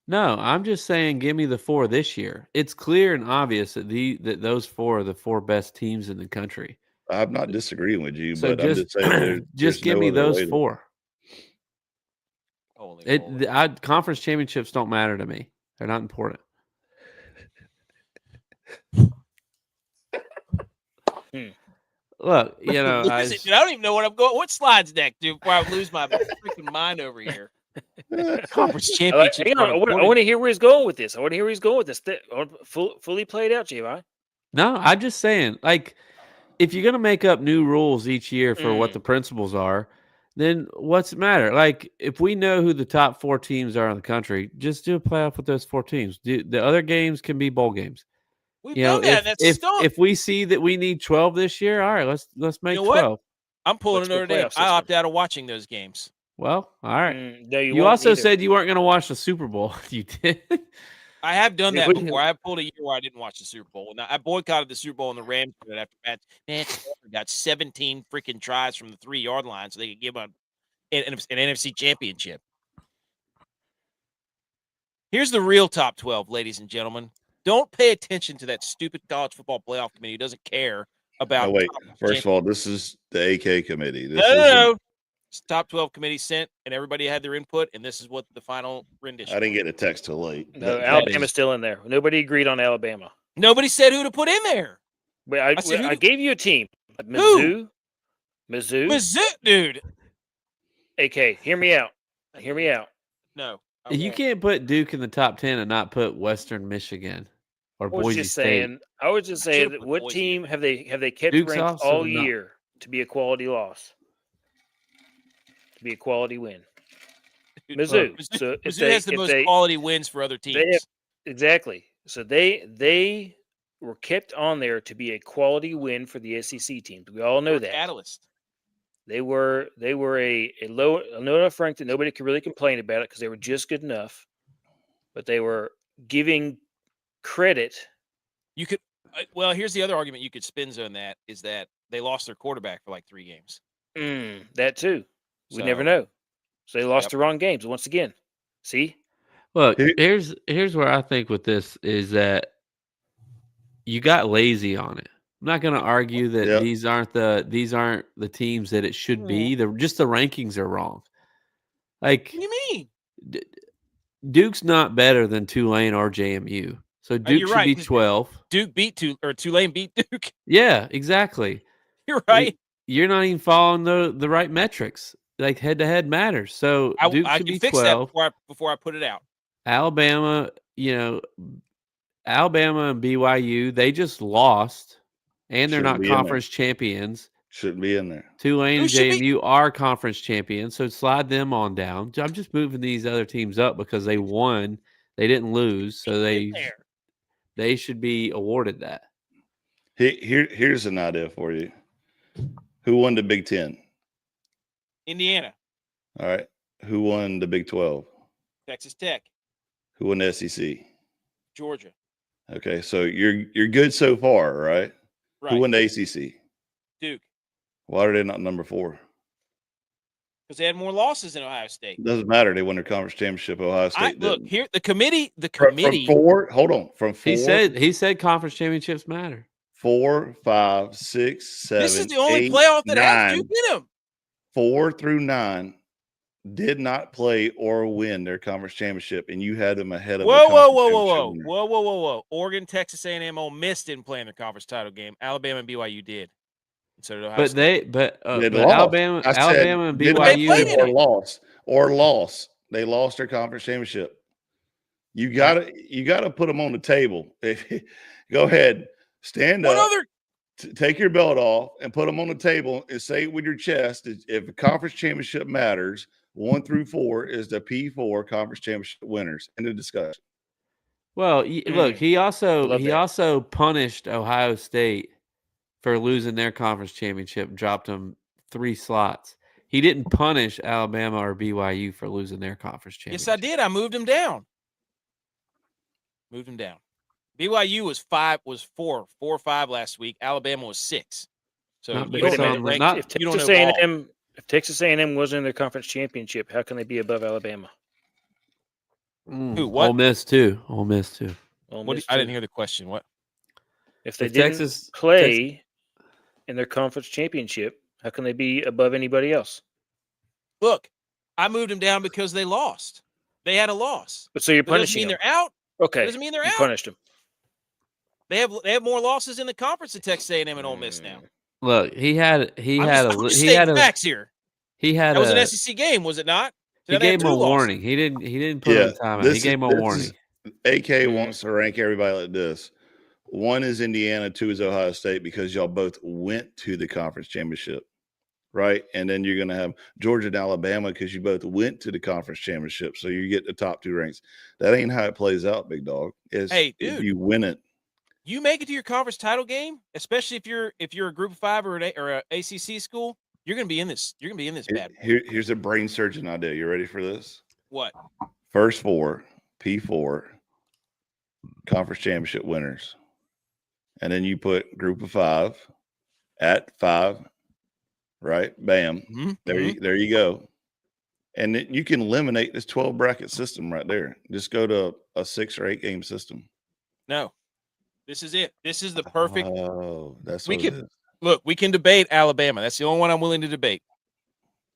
No, I'm just saying give me the 4 this year. It's clear and obvious that those 4 are the 4 best teams in the country.
I'm not disagreeing with you, but I'm just saying
just give me those 4. Conference championships don't matter to me. They're not important. Look, I
don't even know what I'm going. What slides next, dude? Before I lose my freaking mind over here. Conference championship.
I want to hear where he's going with this. Fully played out, J-Bye.
No, I'm just saying, like, if you're gonna make up new rules each year for what the principles are, then what's it matter? Like, if we know who the top 4 teams are in the country, just do a playoff with those 4 teams. The other games can be bowl games.
We've done that.
If we see that we need 12 this year, all right, let's make 12.
I'm pulling Notre Dame. I opt out of watching those games.
Well, all right. You also said you weren't going to watch the Super Bowl. You did.
I have done that before. I pulled a year where I didn't watch the Super Bowl. Now, I boycotted the Super Bowl and the Rams after Matt got 17 freaking tries from the 3-yard line so they could give an NFC championship. Here's the real top 12, ladies and gentlemen. Don't pay attention to that stupid college football playoff committee who doesn't care about.
Oh, wait. First of all, this is the AK committee.
No. Top 12 committee sent, and everybody had their input, and this is what the final rendition.
I didn't get a text till late.
No, Alabama's still in there. Nobody agreed on Alabama.
Nobody said who to put in there.
But I gave you a team. Mizzou,
dude.
AK, hear me out.
No.
You can't put Duke in the top 10 and not put Western Michigan or Boise State.
I was just saying that what team have they kept
Duke's
ranked all year to be a quality loss? To be a quality win. Mizzou. So
Mizzou has the most quality wins for other teams.
Exactly. So they were kept on there to be a quality win for the SEC teams. We all know that.
Catalyst.
They were a low enough rank that nobody could really complain about it because they were just good enough. But they were giving credit.
You could here's the other argument you could spin zone that is that they lost their quarterback for like 3 games.
That too. We never know. So they lost the wrong games once again. See?
Look, here's where I think with this is that you got lazy on it. I'm not going to argue that these aren't the teams that it should be. Just the rankings are wrong. Like,
what do you mean?
Duke's not better than Tulane or JMU. So Duke should be 12.
Duke beat Tulane beat Duke.
Yeah, exactly.
You're right.
You're not even following the right metrics. Like head-to-head matters. So Duke should be 12.
That before I put it out.
Alabama, Alabama and BYU, they just lost. And they're not conference champions.
Shouldn't be in there.
Tulane and JMU are conference champions, so slide them on down. I'm just moving these other teams up because they won. They didn't lose, so they should be awarded that.
Here's an idea for you. Who won the Big Ten?
Indiana.
All right. Who won the Big 12?
Texas Tech.
Who won the SEC?
Georgia.
Okay, so you're good so far, right?
Right.
Who won the ACC?
Duke.
Why are they not number 4?
Because they had more losses than Ohio State.
Doesn't matter. They won their conference championship. Ohio State.
Look here. The committee.
From 4. Hold on. From 4.
He said conference championships matter.
4, 5, 6, 7.
This is the only
8,
playoff that
9,
has Duke in them.
4 through 9 did not play or win their conference championship, and you had them ahead of.
Whoa! Oregon, Texas A&M, Ole Miss didn't play in their conference title game. Alabama and BYU did. So did Ohio State.
But Alabama and BYU
lost. They lost their conference championship. You gotta put them on the table. Go ahead, stand up. take your belt off and put them on the table and say with your chest, if a conference championship matters, 1 through 4 is the P4 conference championship winners. End of discussion.
Well, look, he also punished Ohio State for losing their conference championship, dropped them 3 slots. He didn't punish Alabama or BYU for losing their conference championship.
Yes, I did. I moved him down. BYU was 4 or 5 last week. Alabama was 6. So
if Texas A&M wasn't in their conference championship, how can they be above Alabama?
Who? What?
Ole Miss too.
I didn't hear the question. What?
If they didn't play in their conference championship, how can they be above anybody else?
Look, I moved them down because they lost. They had a loss.
But so you're punishing
them.
They're
out.
Okay.
Doesn't mean they're out.
Punished them.
They have more losses in the conference than Texas A&M and Ole Miss now.
Look, he had
facts here. That was an SEC game, was it not?
He gave him a warning. He didn't put in time. He gave him a warning.
AK wants to rank everybody like this. 1 is Indiana, 2 is Ohio State, because y'all both went to the conference championship, right? And then you're going to have Georgia and Alabama because you both went to the conference championship, so you get the top 2 ranks. That ain't how it plays out, big dog. If you win it.
You make it to your conference title game, especially if you're a Group of 5 or a ACC school, you're going to be in this. You're going to be in this bad.
Here's a brain surgeon idea. You ready for this?
What?
First 4, P4, conference championship winners, and then you put Group of 5 at 5, right? Bam.
Mm-hmm.
There you go. And you can eliminate this 12 bracket system right there. Just go to a 6 or 8 game system.
No. This is it. This is the perfect.
Oh, that's what it is.
Look, we can debate Alabama. That's the only one I'm willing to debate.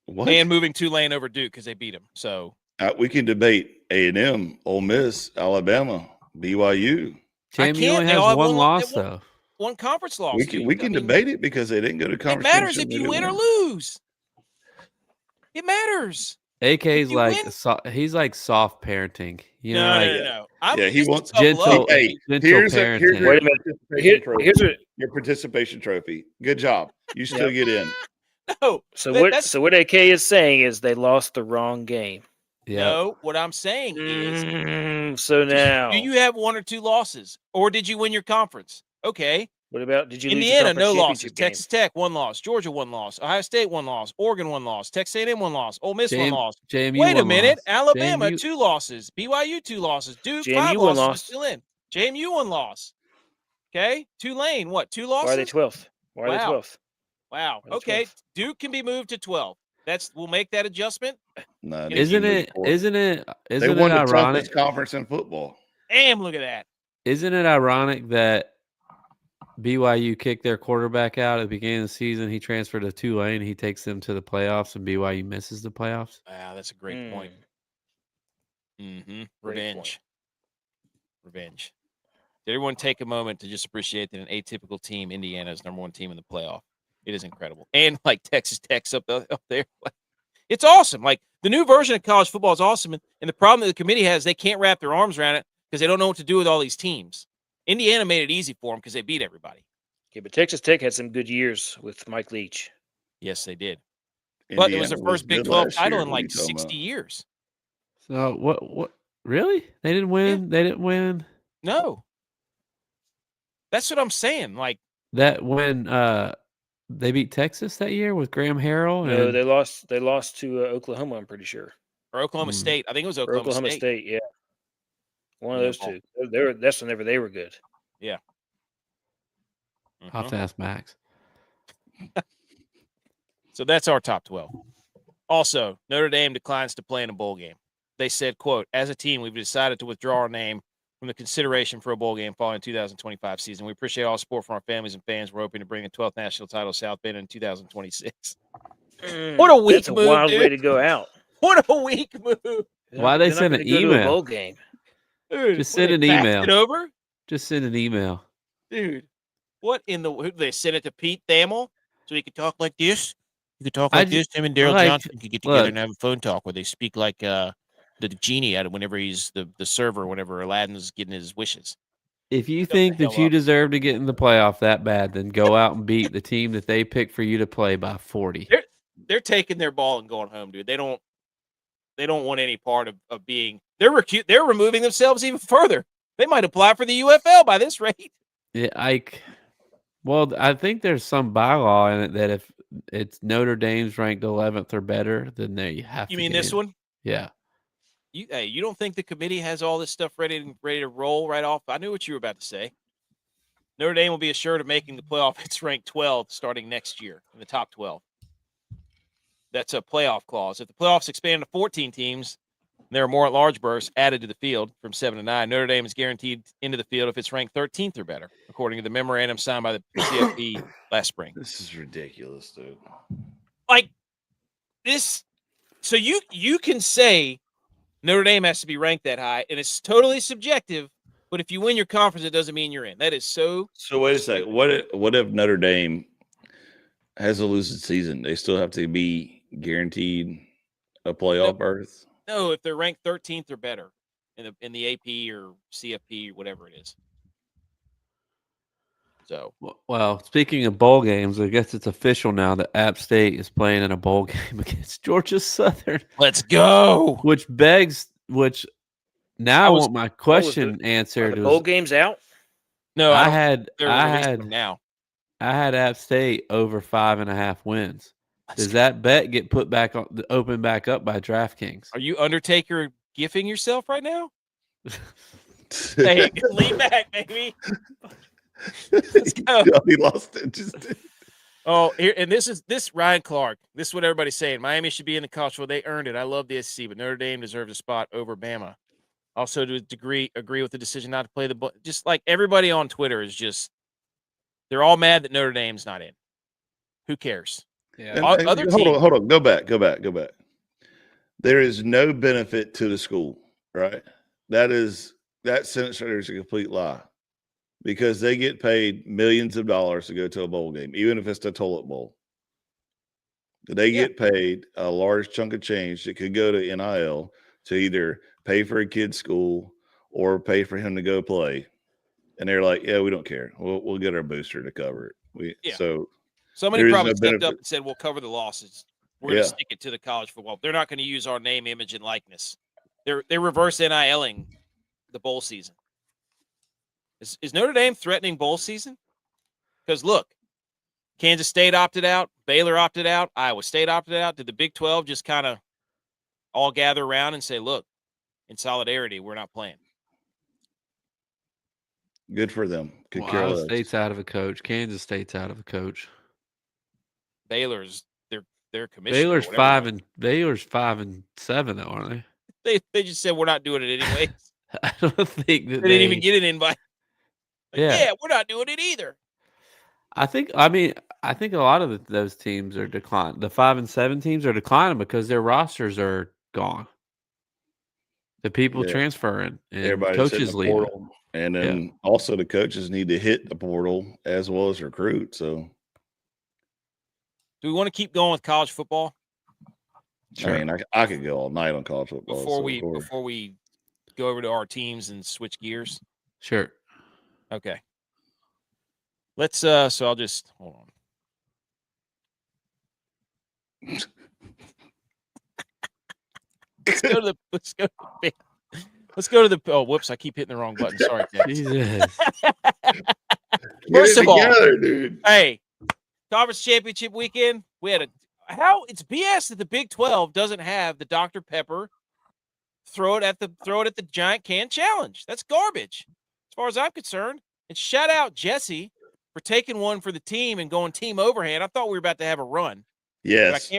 What?
And moving Tulane over Duke because they beat them. So
we can debate A&M, Ole Miss, Alabama, BYU.
Cam, you only has one loss though.
One conference loss.
We can debate it because they didn't go to conference.
It matters if you win or lose. It matters.
AK's he's like soft parenting.
No.
He wants
gentle.
Here's
parenting.
Wait a minute. Here's your participation trophy. Good job. You still get in.
No.
So what AK is saying is they lost the wrong game.
Yeah.
No, what I'm saying is.
So now,
do you have 1 or 2 losses, or did you win your conference? Okay.
What about did you
Indiana,
lose
no losses.
game?
Texas Tech, 1 loss. Georgia, 1 loss. Ohio State, 1 loss. Oregon, 1 loss. Texas A&M, 1 loss. Ole Miss, 1 loss. Wait a minute. Alabama, 2 losses. BYU, 2 losses. Duke, 5 losses. Still in. JMU, 1 loss. Okay. Tulane, what? 2 losses.
Why are they 12th? Why are they 12th?
Wow. Okay. 12th? Duke can be moved to 12. We'll make that adjustment.
No,
isn't it
they won the toughest conference in football.
Damn, look at that.
Isn't it ironic that BYU kicked their quarterback out at the beginning of the season? He transferred to Tulane. He takes them to the playoffs, and BYU misses the playoffs.
Wow, that's a great point. Revenge. Did everyone take a moment to just appreciate that an atypical team, Indiana, is #1 team in the playoff? It is incredible. And like Texas Tech's up there. It's awesome. Like the new version of college football is awesome. And the problem that the committee has, they can't wrap their arms around it because they don't know what to do with all these teams. Indiana made it easy for them because they beat everybody.
Okay, but Texas Tech had some good years with Mike Leach.
Yes, they did.
Indiana
but it was their first Big 12 title in like 60 years.
So what really? They didn't win? Yeah. They didn't win?
No. That's what I'm saying. Like
that when they beat Texas that year with Graham Harrell.
No, they lost to Oklahoma. I'm pretty sure,
or Oklahoma State. I think it was Oklahoma
State. Yeah, one of those two. That's whenever they were good.
Yeah.
I'll have to ask Max.
So that's our top 12. Also, Notre Dame declines to play in a bowl game. They said, quote, as a team, we've decided to withdraw our name from the consideration for a bowl game following 2025 season. We appreciate all support from our families and fans. We're hoping to bring a 12th national title to South Bend in 2026. What a weak move,
wild way to go out.
What a weak move.
Why they send an email?
Bowl game.
Dude,
just send an email.
It over?
Just send an email.
Dude, what in the – they sent it to Pete Thamel so he could talk like this? You could talk like this. Him and Daryl Johnson could get together and have a phone talk where they speak like the genie out of whenever he's the server, whenever Aladdin's getting his wishes.
If you think that you deserve to get in the playoff that bad, then go out and beat the team that they picked for you to play by 40.
They're taking their ball and going home, dude. They don't want any part of being. They're removing themselves even further. They might apply for the UFL by this rate.
Yeah, I think there's some bylaw in it that if it's Notre Dame's ranked 11th or better, then you have to.
You mean this one?
Yeah.
You don't think the committee has all this stuff ready to roll right off? I knew what you were about to say. Notre Dame will be assured of making the playoff. It's ranked 12th starting next year in the top 12. That's a playoff clause. If the playoffs expand to 14 teams, there are more at-large berths added to the field from 7 to 9. Notre Dame is guaranteed into the field if it's ranked 13th or better, according to the memorandum signed by the CFP last spring.
This is ridiculous, dude.
Like this, so you can say Notre Dame has to be ranked that high, and it's totally subjective. But if you win your conference, it doesn't mean you're in. That is so.
So wait a second. What if Notre Dame has a losing season? They still have to be guaranteed a playoff berth?
No, if they're ranked 13th or better in the AP or CFP or whatever it is. So,
well, speaking of bowl games, I guess it's official now that App State is playing in a bowl game against Georgia Southern.
Let's go.
Now I want my question answered.
Are the bowl games out?
No,
I had App State over 5.5 wins. Does that bet get put back on, open back up by DraftKings?
Are you Undertaker gifting yourself right now? Hey, lean back, baby. Let's go.
He lost it.
Oh, here, and this Ryan Clark. This is what everybody's saying. Miami should be in the college football. They earned it. I love the SEC, but Notre Dame deserves a spot over Bama. Also, to a degree, agree with the decision not to play the. Just like everybody on Twitter is just, they're all mad that Notre Dame's not in. Who cares?
Yeah. Hold on. Go back. There is no benefit to the school, right? That sentence right there is a complete lie, because they get paid millions of dollars to go to a bowl game, even if it's the toilet bowl. They get paid a large chunk of change that could go to NIL to either pay for a kid's school or pay for him to go play. And they're like, yeah, we don't care. We'll get our booster to cover it. So
somebody probably stepped up and said, we'll cover the losses. We're going to stick it to the college football. They're not going to use our name, image, and likeness. They're reverse NIL-ing the bowl season. Is Notre Dame threatening bowl season? Because look, Kansas State opted out, Baylor opted out, Iowa State opted out. Did the Big 12 just kind of all gather around and say, look, in solidarity, we're not playing?
Good for them.
Iowa State's out of a coach. Kansas State's out of a coach.
Baylor's their commissioner.
Baylor's 5-7 though, aren't
they? They just said we're not doing it anyway.
I don't think that
they didn't even get an invite. Like,
yeah,
we're not doing it either.
I think a lot of those teams are declining. The 5-7 teams are declining because their rosters are gone. The people transferring and
everybody's
coaches leaving.
And then also the coaches need to hit the portal as well as recruit. So
do we want to keep going with college football?
Sure. I mean, I could go all night on college football.
Before we go over to our teams and switch gears.
Sure.
Okay. Let's so I'll just hold on. Let's go to the oh whoops, I keep hitting the wrong button. Sorry,
Jesus.
First of all,
dude.
Hey, conference championship weekend, we had it's BS that the Big 12 doesn't have the Dr. Pepper throw it at the giant can challenge. That's garbage as far as I'm concerned. And shout out Jesse for taking one for the team and going team overhand. I thought we were about to have a run.
Yes.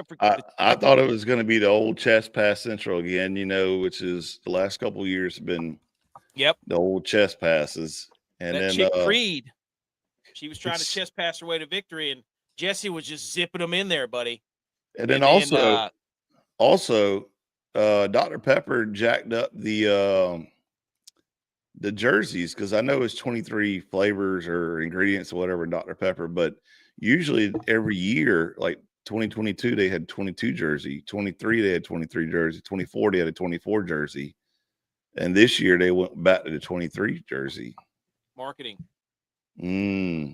I thought it was going to be the old chest pass central again, which is the last couple of years have been the old chest passes. And
that
then
chick Creed, she was trying to chest pass her way to victory, and Jesse was just zipping them in there, buddy.
And then also Dr. Pepper jacked up the jerseys, because I know it's 23 flavors or ingredients or whatever in Dr. Pepper, but usually every year, like 2022, they had 22 jersey, 23, they had 23 jersey, 24, they had a 24 jersey. And this year they went back to the 23 jersey.
Marketing.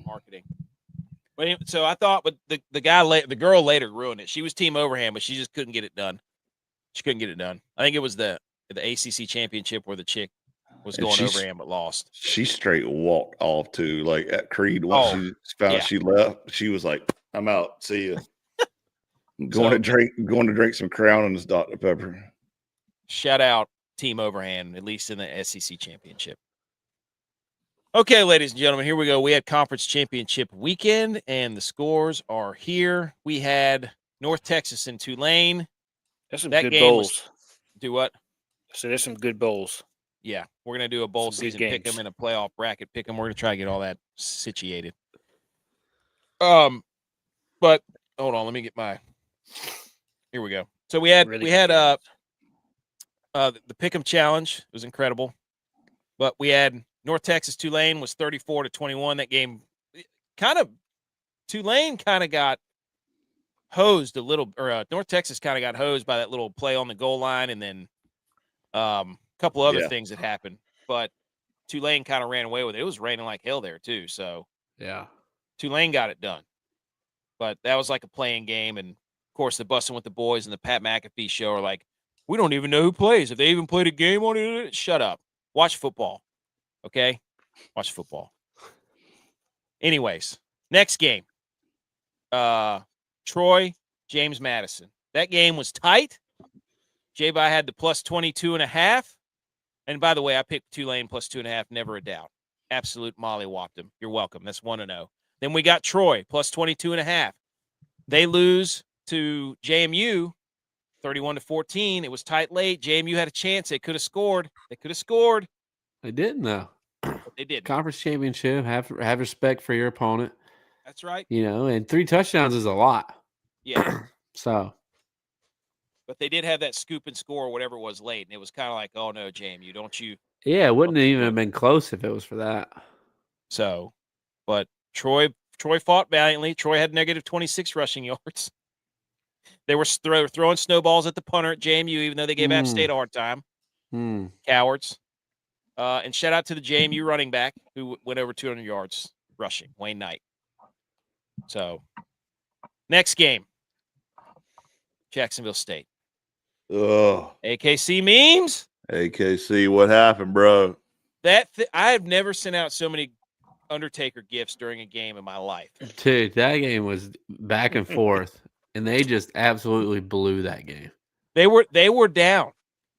Marketing.
But so I thought, but the girl later ruined it. She was Team Overhand, but she just couldn't get it done. She couldn't get it done. I think it was the ACC championship where the chick was going overhand but lost.
She straight walked off too. Like at Creed, once she found she left, she was like, "I'm out. See you." Going to drink some Crown and this Dr. Pepper.
Shout out Team Overhand, at least in the SEC championship. Okay, ladies and gentlemen, here we go. We had conference championship weekend, and the scores are here. We had North Texas and Tulane.
That's some good bowls.
Do what?
So there's some good bowls.
Yeah, we're going to do a bowl season pick 'em and a playoff bracket pick 'em. We're going to try to get all that situated. But hold on, let me get my. Here we go. So we had the pick 'em challenge. It was incredible. But we had North Texas Tulane was 34-21. That game Tulane kind of got hosed a little, or North Texas kind of got hosed by that little play on the goal line, and then a couple other things that happened. But Tulane kind of ran away with it. It was raining like hell there too, so
yeah,
Tulane got it done. But that was like a playing game, and of course the Bussin' with the Boys and the Pat McAfee show are like, we don't even know who plays. If they even played a game on it, shut up. Watch football, okay? Watch football. Anyways, next game. Troy, James Madison. That game was tight. J-Bye had the plus 22.5. And by the way, I picked Tulane plus 2.5, never a doubt. Absolute molly-whopped them. You're welcome. That's 1-0. Then we got Troy plus 22.5. They lose to JMU 31-14. It was tight late. JMU had a chance. They could have scored.
They didn't, though.
But they did.
Conference championship. Have respect for your opponent.
That's right.
And 3 touchdowns is a lot.
Yeah.
So.
But they did have that scoop and score or whatever it was late. And it was kind of like, oh, no, JMU, don't you.
Yeah, it wouldn't even have been close if it was for that.
So, but Troy fought valiantly. Troy had negative 26 rushing yards. They were throwing snowballs at the punter at JMU, even though they gave App State a hard time. Cowards. And shout out to the JMU running back who went over 200 yards rushing, Wayne Knight. So, next game, Jacksonville State. AKC memes.
AKC, what happened, bro?
I have never sent out so many Undertaker gifts during a game in my life.
Dude, that game was back and forth, and they just absolutely blew that game.
They were down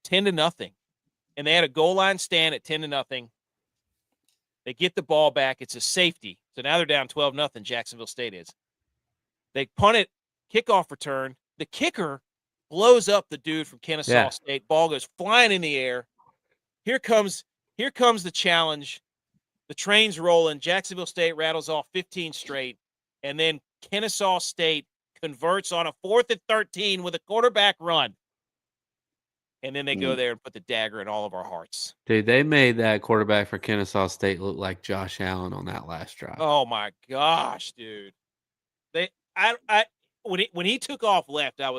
10-0, and they had a goal line stand at 10-0. They get the ball back. It's a safety. So now they're down 12-0. Jacksonville State is. They punt it, kickoff return. The kicker blows up the dude from Kennesaw State. Ball goes flying in the air. Here comes the challenge. The train's rolling. Jacksonville State rattles off 15 straight. And then Kennesaw State converts on a 4th and 13 with a quarterback run. And then they go there and put the dagger in all of our hearts.
Dude, they made that quarterback for Kennesaw State look like Josh Allen on that last drive.
Oh my gosh, dude! When he took off left, I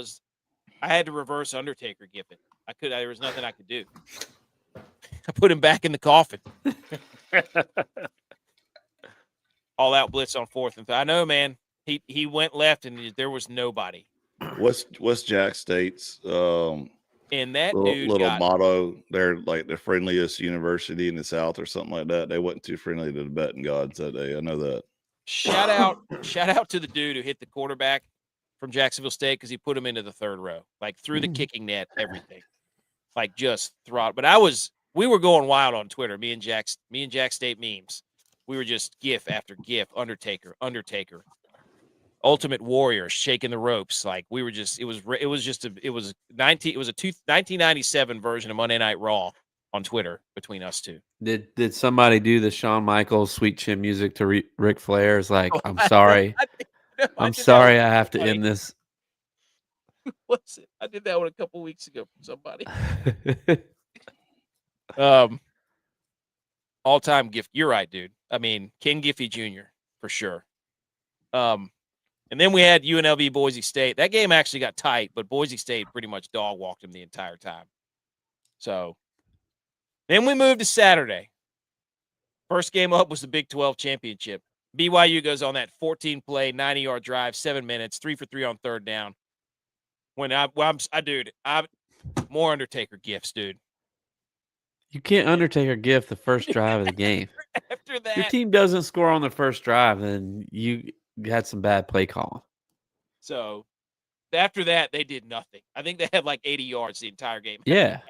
had to reverse Undertaker gift it. There was nothing I could do. I put him back in the coffin. All out blitz on 4th and 3. I know, man. He went left and there was nobody.
What's Jack State's?
And that
little motto, they're like the friendliest university in the South or something like that. They wasn't too friendly to the betting gods that day. I know that.
Shout out to the dude who hit the quarterback from Jacksonville State because he put him into the 3rd row, like through the kicking net, everything, like just throttle. But we were going wild on Twitter. Me and Jack State memes. We were just GIF after GIF. Undertaker. Ultimate Warrior shaking the ropes. Like we were just, it was a 1997 version of Monday Night Raw on Twitter between us two.
Did somebody do the Shawn Michaels sweet chin music to Ric Flair's? Like, I'm sorry. I'm sorry I have to end this.
What's it? I did that one a couple weeks ago from somebody. All-time gift. You're right, dude. I mean, Ken Giffey Jr. for sure. And then we had UNLV Boise State. That game actually got tight, but Boise State pretty much dog walked them the entire time. So then we moved to Saturday. First game up was the Big 12 championship. BYU goes on that 14-play, 90-yard drive, 7 minutes, 3 for 3 on third down. When I'm more Undertaker gifts, dude.
You can't Undertaker gift the first drive of the game.
After that,
your team doesn't score on the first drive, then you had some bad play calling.
So after that, they did nothing. I think they had like 80 yards the entire game.
Yeah.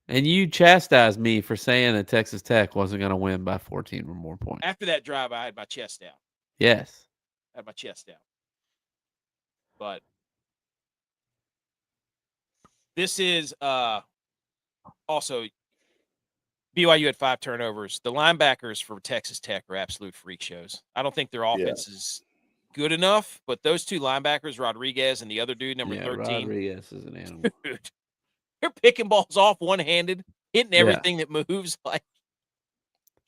And you chastised me for saying that Texas Tech wasn't going to win by 14 or more points.
After that drive, I had my chest out.
Yes.
I had my chest out. But this is also BYU had 5 turnovers. The linebackers for Texas Tech are absolute freak shows. I don't think their offense is good enough, but those 2 linebackers, Rodriguez and the other dude, number 13.
Rodriguez is an animal.
Dude, they're picking balls off one-handed, hitting everything that moves. Like,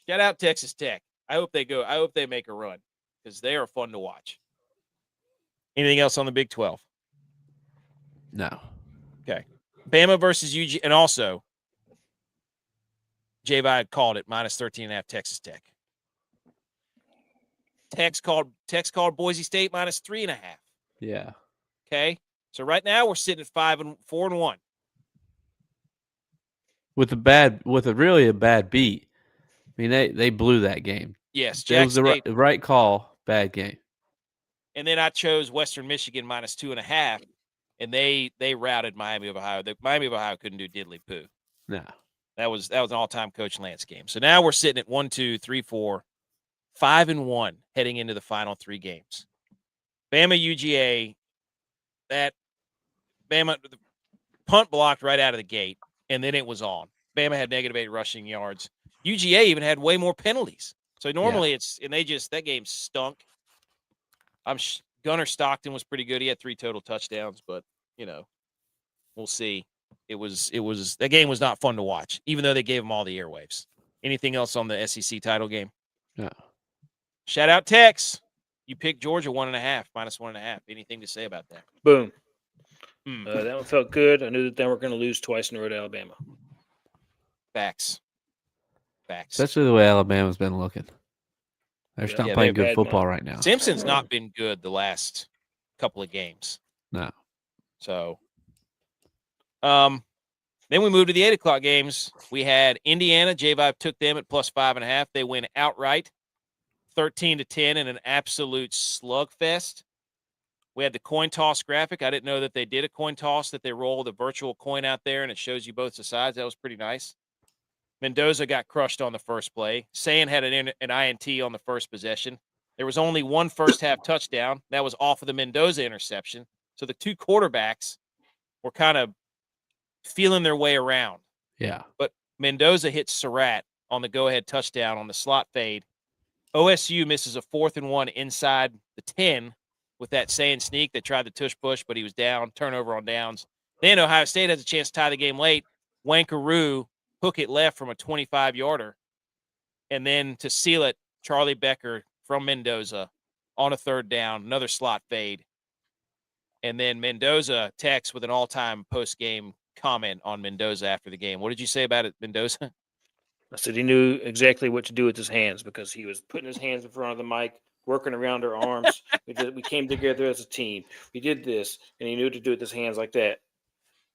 shout out Texas Tech. I hope they make a run because they are fun to watch. Anything else on the Big 12?
No.
Okay. Bama versus UG, and also J-Vi called it minus 13.5 Texas Tech. Tex called Boise State minus 3.5.
Yeah.
Okay. So right now we're sitting at 4-1.
With a really bad beat. I mean, they blew that game.
Yes,
it was the right call. Bad game. And
then I chose Western Michigan minus 2.5, and they routed Miami of Ohio. Miami of Ohio couldn't do diddly poo.
No,
that was an all-time Coach Lance game. So now we're sitting at 1, 2, 3, 4, 5-1 heading into the final 3 games. Bama UGA, that Bama the punt blocked right out of the gate, and then it was on. Bama had -8 rushing yards. UGA even had way more penalties. So normally that game stunk. Gunnar Stockton was pretty good. He had 3 total touchdowns, but we'll see. It was that game was not fun to watch, even though they gave them all the airwaves. Anything else on the SEC title game?
No.
Shout out Tex. You picked Georgia -1.5, minus 1.5. Anything to say about that?
Boom. That one felt good. I knew that they were going to lose twice in a row to Alabama.
Facts.
Especially the way Alabama's been looking. They're not playing good football right now.
Simpson's not been good the last couple of games.
No.
So, then we moved to the 8 o'clock games. We had Indiana. J-Vibe took them at plus 5.5. They win outright, 13-10 in an absolute slugfest. We had the coin toss graphic. I didn't know that they did a coin toss, that they rolled a virtual coin out there, and it shows you both the sides. That was pretty nice. Mendoza got crushed on the first play. Sayin had an INT on the first possession. There was only one first-half touchdown. That was off of the Mendoza interception. So the 2 quarterbacks were kind of feeling their way around.
Yeah.
But Mendoza hits Surratt on the go-ahead touchdown on the slot fade. OSU misses a 4th and 1 inside the 10 with that Sayin sneak. They tried the tush-push, but he was down. Turnover on downs. Then Ohio State has a chance to tie the game late. Wankaroo hook it left from a 25-yarder. And then to seal it, Charlie Becker from Mendoza on a 3rd down, another slot fade. And then Mendoza texts with an all-time post-game comment on Mendoza after the game. What did you say about it, Mendoza?
I said he knew exactly what to do with his hands because he was putting his hands in front of the mic, working around her arms. We came together as a team. We did this, and he knew what to do with his hands like that.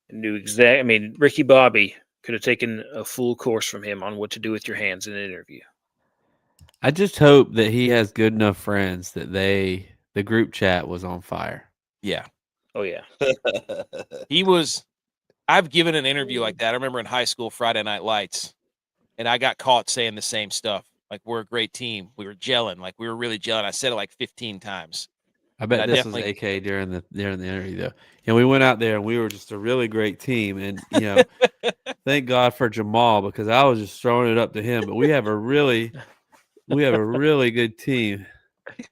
And knew exactly. I mean, Ricky Bobby could have taken a full course from him on what to do with your hands in an interview.
I just hope that he has good enough friends that the group chat was on fire.
Yeah.
Oh, yeah.
I've given an interview like that. I remember in high school, Friday Night Lights, and I got caught saying the same stuff. Like, we're a great team. We were gelling. Like, we were really gelling. I said it like 15 times.
I bet this was AK during the interview, though. And we went out there, and we were just a really great team. And, thank God for Jamal because I was just throwing it up to him. But we have a really good team.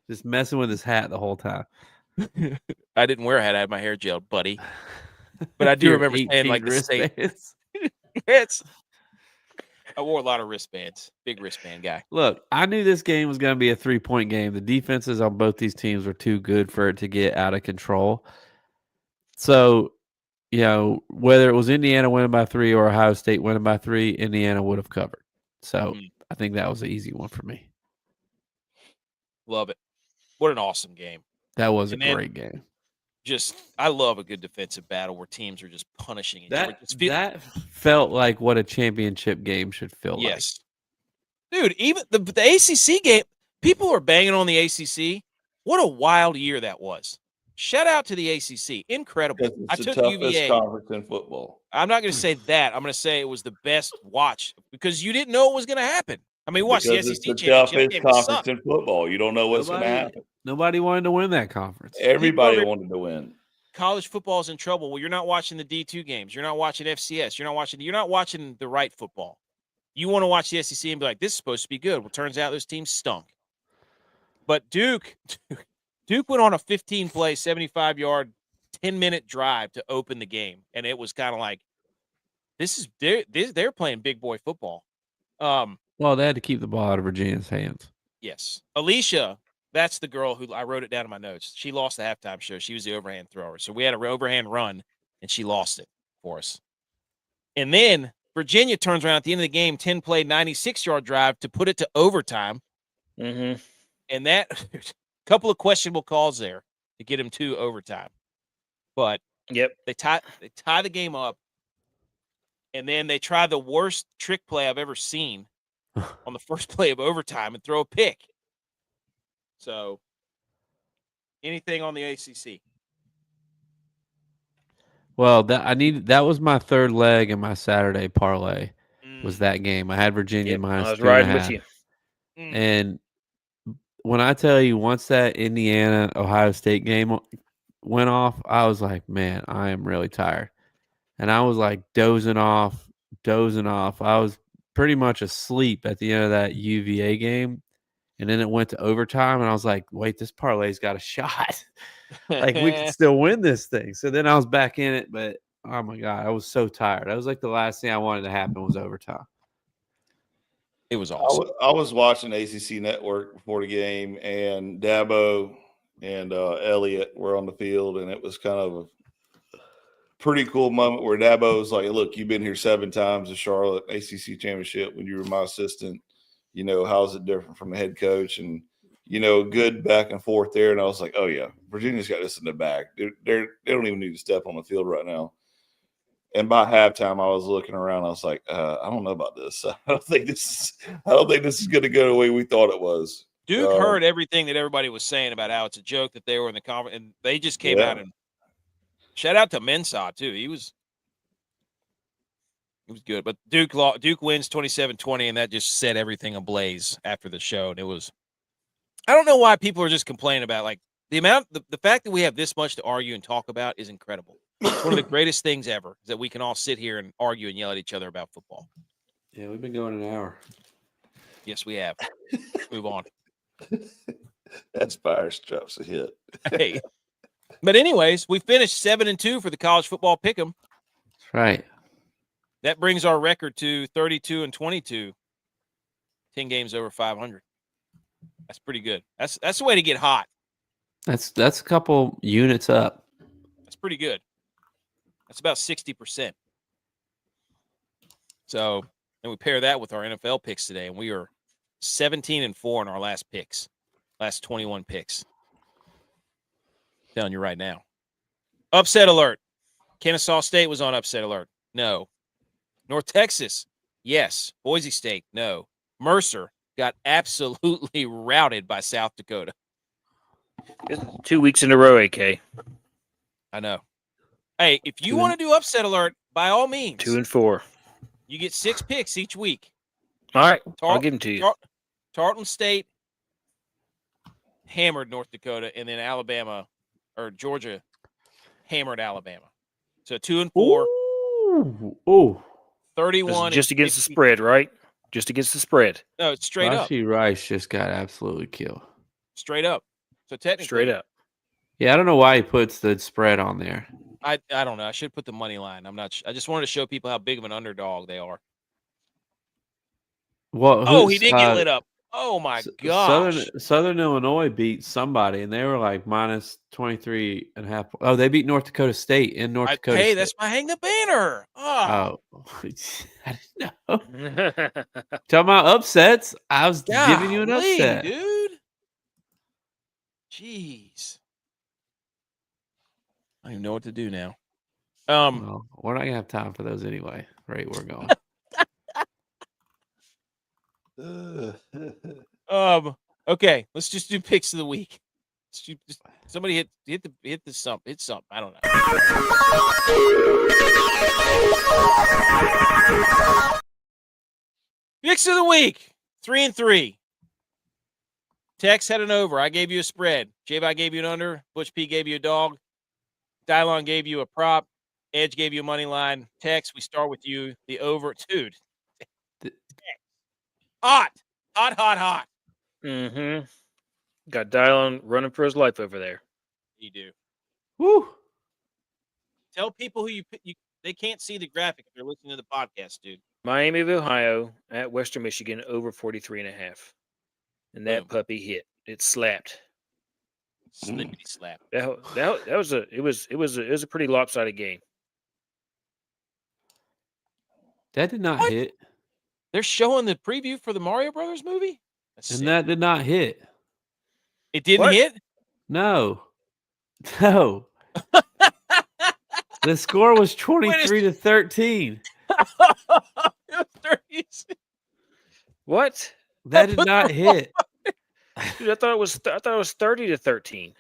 Just messing with his hat the whole time.
I didn't wear a hat. I had my hair gelled, buddy. But I do remember saying like
wristbands.
I wore a lot of wristbands. Big wristband guy.
Look, I knew this game was going to be a 3-point game. The defenses on both these teams were too good for it to get out of control. So, whether it was Indiana winning by 3 or Ohio State winning by 3, Indiana would have covered. So I think that was an easy one for me.
Love it. What an awesome game.
That was a great game.
I love a good defensive battle where teams are just punishing each other.
That felt like what a championship game should feel like.
Yes. Dude, even the ACC game, people are banging on the ACC. What a wild year that was. Shout out to the ACC. Incredible.
I took the toughest UVA conference in football.
I'm not going to say that. I'm going to say it was the best watch because you didn't know what was going to happen. I mean, watch the SEC championship game.
Conference in football. You don't know what's going to happen.
Nobody wanted to win that conference.
Everybody wanted to win.
College football is in trouble. Well, you're not watching the D2 games. You're not watching FCS. You're not watching the right football. You want to watch the SEC and be like, this is supposed to be good. Well, turns out those teams stunk. But Duke went on a 15-play, 75-yard, 10-minute drive to open the game, and it was kind of like, they're playing big boy football.
Well, they had to keep the ball out of Virginia's hands.
Yes. Alicia, that's the girl who I wrote it down in my notes. She lost the halftime show. She was the overhand thrower. So we had an overhand run, and she lost it for us. And then Virginia turns around at the end of the game, 10-play, 96-yard drive to put it to overtime.
Mm-hmm.
And that couple of questionable calls there to get him to overtime. But they tie the game up, and then they try the worst trick play I've ever seen on the first play of overtime and throw a pick. So, anything on the ACC?
Well, that was my third leg in my Saturday parlay. Was that game? I had Virginia minus.
I was riding with you.
And when I tell you, once that Indiana Ohio State game went off, I was like, man, I am really tired. And I was like dozing off. I was pretty much asleep at the end of that UVA game. And then it went to overtime, and I was like, wait, this parlay's got a shot. Like, we can still win this thing. So then I was back in it, but, oh, my God, I was so tired. That was like the last thing I wanted to happen was overtime.
It was awesome.
I was watching ACC Network before the game, and Dabo and Elliott were on the field, and it was kind of a pretty cool moment where Dabo was like, look, you've been here 7 times in Charlotte ACC Championship when you were my assistant. You know, how's it different from the head coach? And, you know, good back and forth there. And I was like, oh, yeah, Virginia's got this in the bag. They don't even need to step on the field right now. And by halftime, I was looking around. I was like, I don't know about this. I don't think this is going to go the way we thought it was.
Duke heard everything that everybody was saying about how it's a joke that they were in the conference. And they just came out and shout out to Mensah, too. He was good, but Duke wins 27-20, and that just set everything ablaze after the show. And it was, I don't know why people are just complaining about like the fact that we have this much to argue and talk about is incredible. It's one of the greatest things ever is that we can all sit here and argue and yell at each other about football.
Yeah, we've been going an hour.
Yes, we have. Move on.
That's fire drops a hit.
Hey, but anyways, we finished 7-2 for the college football pick'em.
That's right.
That brings our record to 32-22, 10 games over 500. That's pretty good. That's the way to get hot.
That's a couple units up.
That's pretty good. That's about 60%. So, and we pair that with our NFL picks today, and we are 17-4 in our last 21 picks. I'm telling you right now. Upset alert. Kennesaw State was on upset alert. No. North Texas, yes. Boise State, no. Mercer got absolutely routed by South Dakota.
2 weeks in a row, AK.
I know. Hey, if you want to do upset alert, by all means.
2-4.
You get 6 picks each week.
All right, I'll give them to you.
Tarleton State hammered North Dakota, and then Georgia hammered Alabama. So 2-4.
Ooh.
31
just against the spread, right? Just against the spread.
No, it's straight up.
Rashee Rice just got absolutely killed.
Straight up. So technically,
straight up.
Yeah, I don't know why he puts the spread on there.
I don't know. I should put the money line. I'm not. I just wanted to show people how big of an underdog they are.
Well,
he did get lit up. Oh my gosh!
Southern Illinois beat somebody, and they were like minus 23.5. Oh, they beat North Dakota State in North Dakota.
Hey,
State.
that's my hang the banner.
Oh, I didn't know. Talking about upsets, I was giving you an upset,
dude. Jeez, I don't even know what to do now.
Well, we're not gonna have time for those anyway. Right, we're going.
Okay, let's just do picks of the week. Somebody hit the sump. Hit something. I don't know. Picks of the week. 3-3. Tex had an over. I gave you a spread. J-Vi gave you an under. ButchP gave you a dog. DYLON gave you a prop. Edge gave you a money line. Tex, we start with you. The over. Dude. Hot.
Mm-hmm. Got DYLON running for his life over there.
You do.
Woo.
Tell people who they can't see the graphic if they're listening to the podcast, dude.
Miami of Ohio at Western Michigan over 43.5. And that puppy hit. It slapped.
Slippity slap.
It was a pretty lopsided game.
That did not hit.
They're showing the preview for the Mario Brothers movie?
That did not hit.
It didn't hit?
No. The score was 23-13.
What?
That did not hit.
Dude, I thought it was 30-13.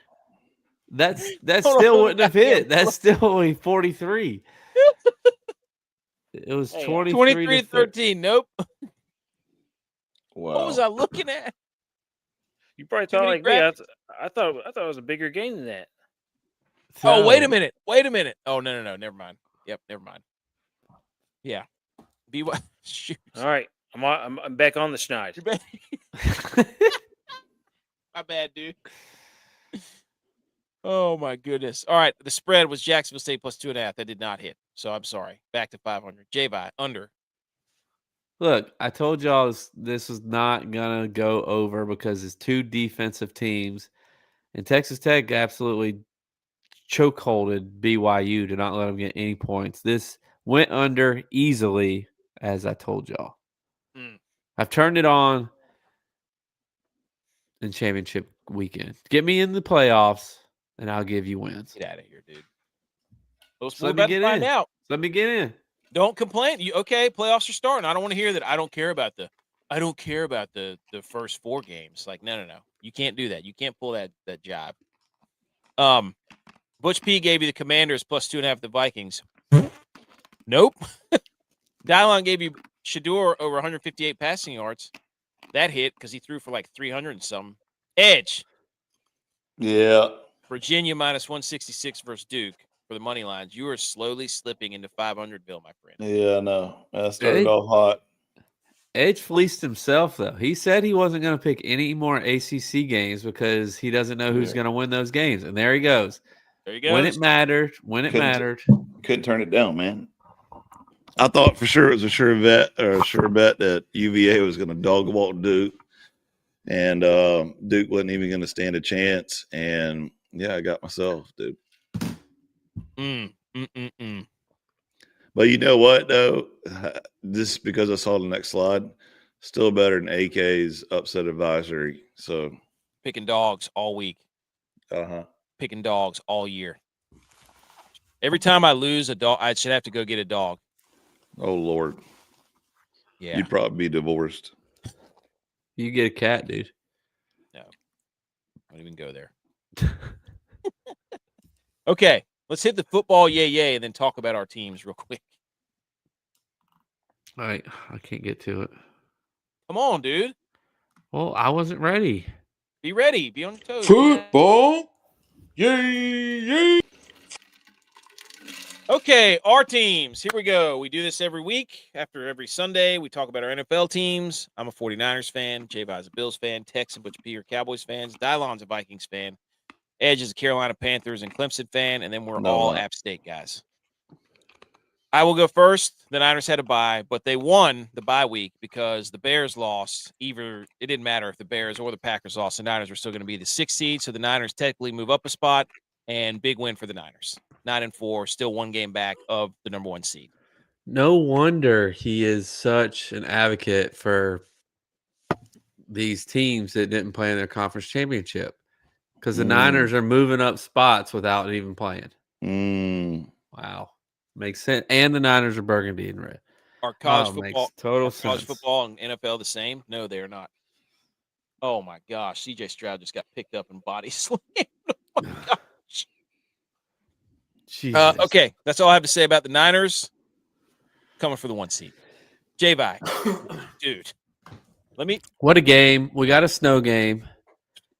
That still wouldn't have hit. That's still only 43. It was 23-13.
Nope.
Wow.
What was I looking at?
You probably thought like me. I thought it was a bigger game than that.
Oh, wait a minute. Oh, no. Never mind. Yep, never mind. Yeah. Shoot.
All right. I'm back on the schneid.
My bad, dude. Oh my goodness. All right. The spread was Jacksonville State plus 2.5. That did not hit. So I'm sorry. Back to 500. J-Vi under.
Look, I told y'all this was not gonna go over because it's two defensive teams, and Texas Tech absolutely chokeholded BYU to not let them get any points. This went under easily, as I told y'all. I've turned it on in championship weekend. Get me in the playoffs, and I'll give you wins.
Get out of here, dude.
Let me get in. Let me get in.
Don't complain. Okay, playoffs are starting. I don't want to hear that. I don't care about the first 4 games. Like, no. You can't do that. You can't pull that job. Butch P gave you the Commanders plus 2.5 the Vikings. Nope. DYLON gave you Shedeur over 158 passing yards. That hit because he threw for like 300 and something. Edge.
Yeah.
Virginia minus 166 versus Duke for the money lines. You are slowly slipping into 500-ville, my friend.
Yeah, I know. I started off hot.
Edge fleeced himself, though. He said he wasn't going to pick any more ACC games because he doesn't know who's going to win those games. And there he goes.
There he goes.
When it mattered.
Couldn't turn it down, man. I thought for sure it was a sure bet that UVA was going to dog walk Duke. And Duke wasn't even going to stand a chance. And, yeah, I got myself, dude. But you know what, though? This because I saw the next slide. Still better than AK's upset advisory. So
picking dogs all week. Picking dogs all year. Every time I lose a dog, I should have to go get a dog.
Oh, Lord.
Yeah.
You'd probably be divorced.
You get a cat, dude.
No. Don't even go there. Okay. Let's hit the football yay, and then talk about our teams real quick.
All right. I can't get to it.
Come on, dude.
Well, I wasn't ready.
Be ready. Be on your toes.
Football yay.
Okay, our teams. Here we go. We do this every week. After every Sunday, we talk about our NFL teams. I'm a 49ers fan. J-Vi's a Bills fan. Tex and Butch P are Cowboys fans. DYLON's a Vikings fan. Edge is a Carolina Panthers and Clemson fan. And then we're all App State guys. I will go first. The Niners had a bye, but they won the bye week because the Bears lost. It didn't matter if the Bears or the Packers lost. The Niners were still going to be the 6th seed, so the Niners technically move up a spot, and big win for the Niners. 9-4, still 1 game back of the number 1 seed.
No wonder he is such an advocate for these teams that didn't play in their conference championship, because the Niners are moving up spots without even playing. Wow. Makes sense. And the Niners are burgundy and red.
Are college football
sense.
College football and NFL the same? No, they are not. Oh my gosh, CJ Stroud just got picked up and body slammed. Oh my gosh. Okay, that's all I have to say about the Niners coming for the 1 seed. J-Vi, dude,
what a game. We got a snow game.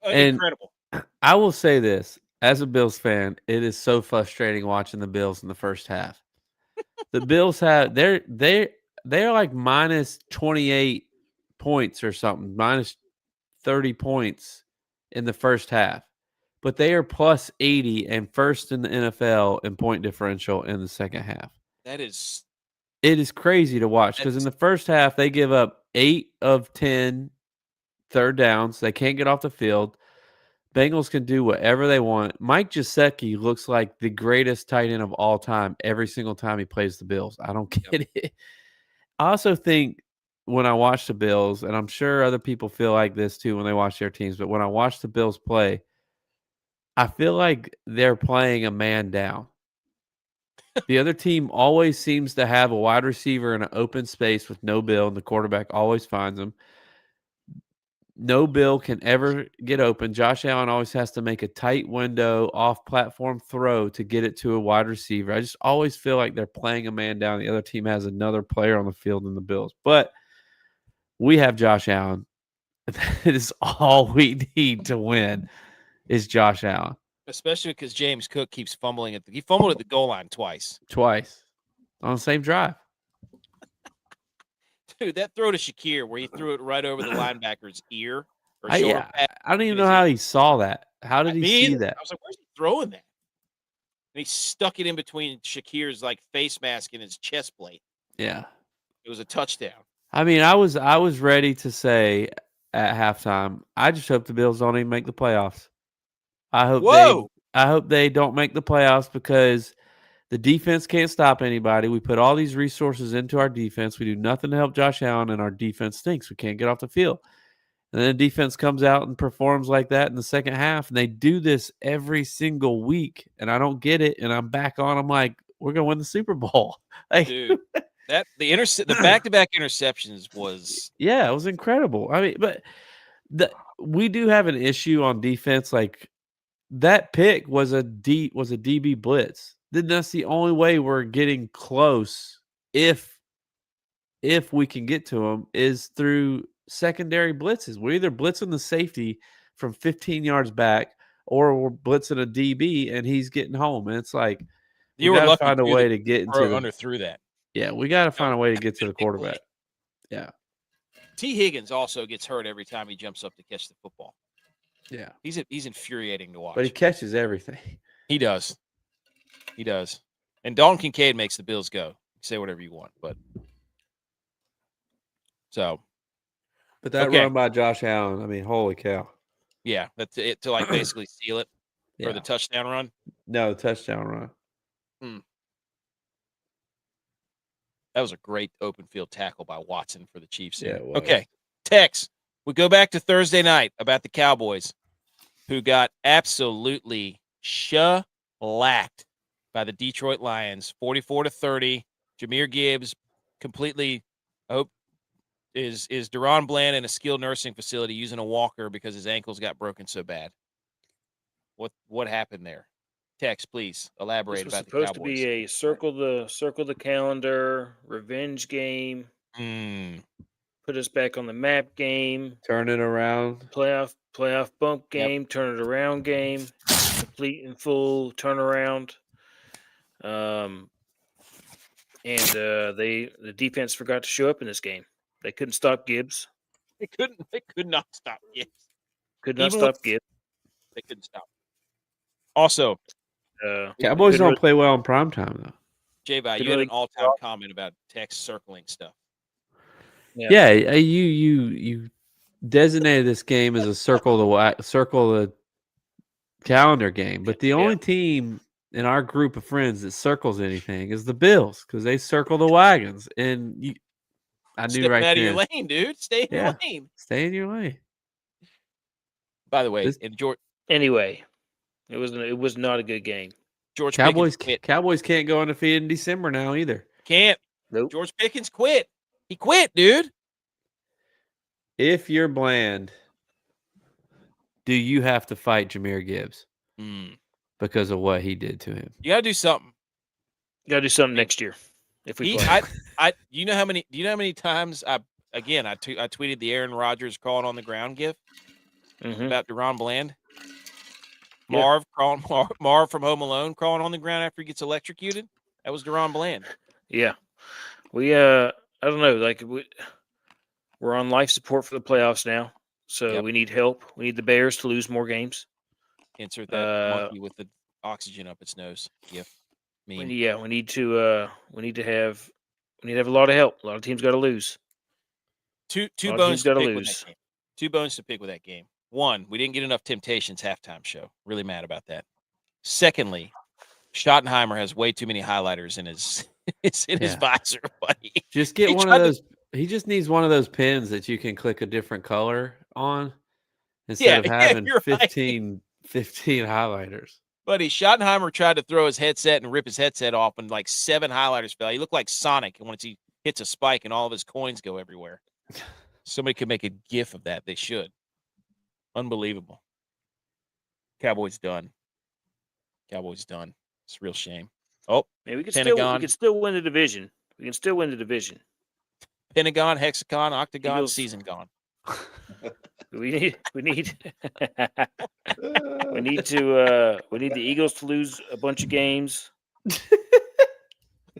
Incredible.
I will say this, as a Bills fan, it is so frustrating watching the Bills in the first half. The Bills they're like minus 28 points or something, minus 30 points in the first half. But they are plus 80 and first in the NFL in point differential in the second half.
It is
crazy to watch, because in the first half they give up 8 of 10 third downs. They can't get off the field. Bengals can do whatever they want. Mike Gesicki looks like the greatest tight end of all time every single time he plays the Bills. I don't get it. I also think when I watch the Bills, and I'm sure other people feel like this too when they watch their teams, but when I watch the Bills play, I feel like they're playing a man down. The other team always seems to have a wide receiver in an open space with no Bill, and the quarterback always finds him. No Bill can ever get open. Josh Allen always has to make a tight window off-platform throw to get it to a wide receiver. I just always feel like they're playing a man down. The other team has another player on the field than the Bills. But we have Josh Allen. That is all we need to win is Josh Allen.
Especially because James Cook keeps fumbling he fumbled at the goal line twice
on the same drive.
Dude, that throw to Shakir where he threw it right over the linebacker's ear or
shoulder pad. I don't even know how he saw that. How did he see that?
I was like, where's he throwing that? And he stuck it in between Shakir's face mask and his chest plate.
Yeah.
It was a touchdown.
I mean, I was ready to say at halftime, I just hope the Bills don't even make the playoffs. I hope they don't make the playoffs, because the defense can't stop anybody. We put all these resources into our defense. We do nothing to help Josh Allen, and our defense stinks. We can't get off the field. And then the defense comes out and performs like that in the second half, and they do this every single week, and I don't get it, and I'm back on. I'm like, we're going to win the Super Bowl.
Dude, the back-to-back interceptions was...
Yeah, it was incredible. I mean, but we do have an issue on defense. Like, that pick was a DB blitz. Then that's the only way we're getting close, if we can get to them, is through secondary blitzes. We're either blitzing the safety from 15 yards back, or we're blitzing a DB and he's getting home. And it's like,
you were lucky to
find a way to get into
under through that.
Yeah, we got to find a way to get to the quarterback. Yeah.
T. Higgins also gets hurt every time he jumps up to catch the football.
Yeah.
He's infuriating to watch.
But he catches everything.
He does. He does. And Dalton Kincaid makes the Bills go. Say whatever you want, but so.
But that run by Josh Allen, I mean, holy cow.
Yeah, that's it, to basically seal it for the touchdown run.
No, the touchdown run.
That was a great open field tackle by Watson for the Chiefs.
Yeah, it was.
Okay, Tex. We go back to Thursday night about the Cowboys, who got absolutely shellacked by the Detroit Lions, 44-30. Jahmyr Gibbs completely, is Deron Bland in a skilled nursing facility using a walker because his ankles got broken so bad. What happened there? Tex, please elaborate about the Cowboys.
Supposed to be a circle the calendar revenge game. Put us back on the map game.
Turn it around.
Playoff bump game. Turn it around game. Complete and full turnaround. And the defense forgot to show up in this game. They couldn't stop Gibbs.
They could not stop Gibbs.
Gibbs.
They couldn't stop. Also,
Cowboys don't play well in primetime, though.
J-Bye, you had an all-time comment about text circling stuff.
Yeah, you designated this game as a circle the calendar game, but the only team in our group of friends that circles anything is the Bills because they circle the wagons. And I knew right
out
then.
Of your lane, dude. Stay in your lane.
Stay in your lane.
By the way,
anyway, it was not a good game.
George
Cowboys can't go undefeated in December now either.
Can't.
Nope.
George Pickens quit. He quit, dude.
If you're Bland, do you have to fight Jahmyr Gibbs because of what he did to him?
You got to do something.
You got to do something next year if we play.
Do you know how many times I tweeted the Aaron Rodgers crawling on the ground gif about DaRon Bland? Marv from Home Alone crawling on the ground after he gets electrocuted. That was DaRon Bland.
Yeah, we I don't know, like we're on life support for the playoffs now, so we need help. We need the Bears to lose more games.
Insert that monkey with the oxygen up its nose. Yep.
We need to have a lot of help. A lot of teams got to lose.
Two bones to pick with that game. 2 bones to pick with that game. One, we didn't get enough Temptations halftime show. Really mad about that. Secondly, Schottenheimer has way too many highlighters in his his visor, buddy.
Just get one of those. He just needs one of those pins that you can click a different color on instead of having 15 highlighters.
Buddy, Schottenheimer tried to throw his headset and rip his headset off, and like 7 highlighters fell. He looked like Sonic once he hits a spike and all of his coins go everywhere. Somebody could make a GIF of that. They should. Unbelievable. Cowboys done. It's a real shame. Oh,
man, we can still win the division.
Pentagon, hexagon, octagon, Eagles. Season gone.
we need the Eagles to lose a bunch of games.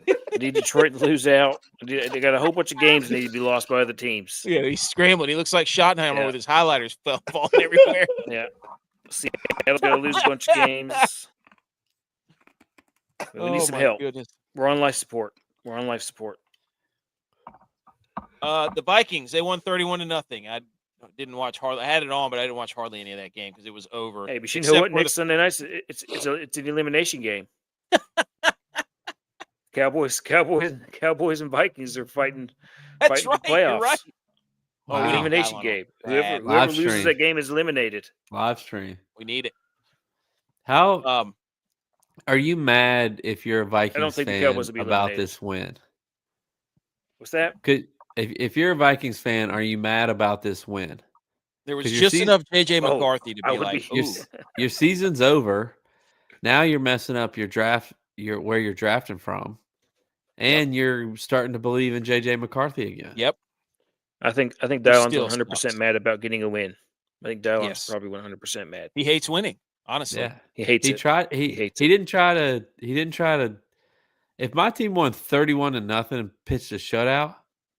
We need Detroit to lose out. They got a whole bunch of games that need to be lost by other teams.
Yeah, he's scrambling. He looks like Schottenheimer with his highlighters falling everywhere.
Yeah. Seattle's got to lose a bunch of games. We need some help.
Goodness.
We're on life support.
The Vikings, they won 31-0. I didn't watch hardly. I had it on, but I didn't watch hardly any of that game because it was over.
Hey, but you know what? Next Sunday night, it's an elimination game. Cowboys and Vikings are fighting
right,
the playoffs.
You're right.
Elimination game. Whoever loses that game is eliminated.
Live stream.
We need it.
How are you mad if you're a Vikings fan about this win?
What's that?
If you're a Vikings fan, are you mad about this win?
There was just enough JJ McCarthy to be like,
your season's over. Now you're messing up your draft, where you're drafting from, and you're starting to believe in JJ McCarthy again.
Yep.
I think DYLON's 100% mad about getting a win. I think DYLON's probably 100% mad.
He hates winning. Honestly,
yeah,
he hates it.
He didn't try to. If my team won 31-0 and pitched a shutout,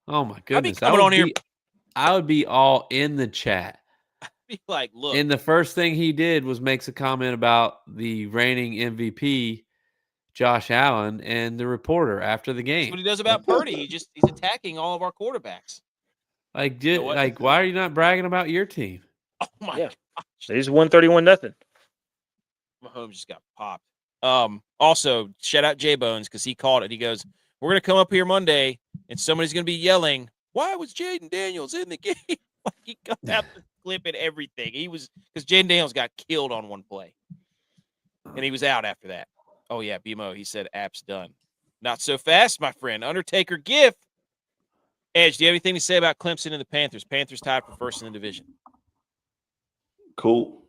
oh my goodness, I would be all in the chat.
I'd be like, look.
And the first thing he did was makes a comment about the reigning MVP, Josh Allen, and the reporter after the game.
That's what he does about Purdy. He's attacking all of our quarterbacks.
Why are you not bragging about your team?
Oh my gosh.
They just won 31-0.
Mahomes just got popped. Also, shout out J Bones because he called it. He goes, "We're gonna come up here Monday, and somebody's gonna be yelling, why was Jaden Daniels in the game?" Like he got out the clip and everything. He was because Jaden Daniels got killed on one play, and he was out after that. Oh yeah, BMO. He said, "App's done." Not so fast, my friend. Undertaker gift. Edge, do you have anything to say about Clemson and the Panthers? Panthers tied for first in the division.
Cool.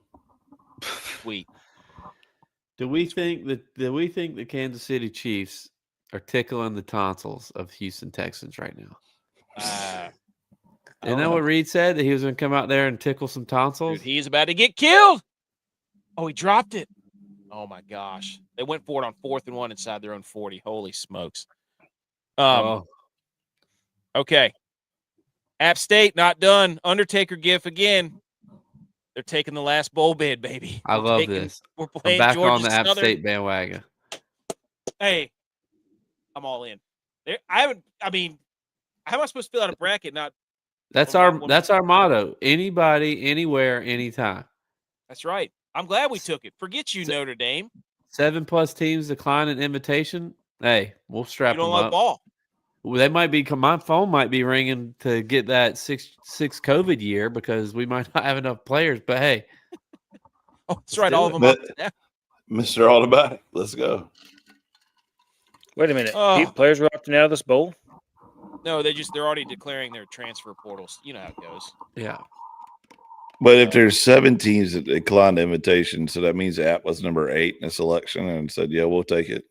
Sweet.
Do we think the Kansas City Chiefs are tickling the tonsils of Houston Texans right now? Isn't that what Reed said? That he was going to come out there and tickle some tonsils?
Dude, he's about to get killed. Oh, he dropped it. Oh, my gosh. They went for it on 4th and 1 inside their own 40. Holy smokes. Okay. App State, not done. Undertaker gif again. They're taking the last bowl bid, baby.
I love this.
We're playing
I'm back
Georgia
on the App
Southern.
State bandwagon.
Hey, I'm all in. I haven't. I mean, how am I supposed to fill out a bracket?
That's our motto. Anybody, anywhere, anytime.
That's right. I'm glad we took it. Forget you, Notre Dame.
7+ teams decline an invitation. Hey, we'll strap them up.
Ball.
Well, they might be. My phone might be ringing to get that six COVID year because we might not have enough players. But hey,
that's right. All of them.
Mr. Automatic, let's go.
Wait a minute. Players were opting out of this bowl?
No, they're already declaring their transfer portals. You know how it goes.
Yeah.
But if there's 7 teams that declined the invitation, so that means the app was number 8 in the selection and said, yeah, we'll take it.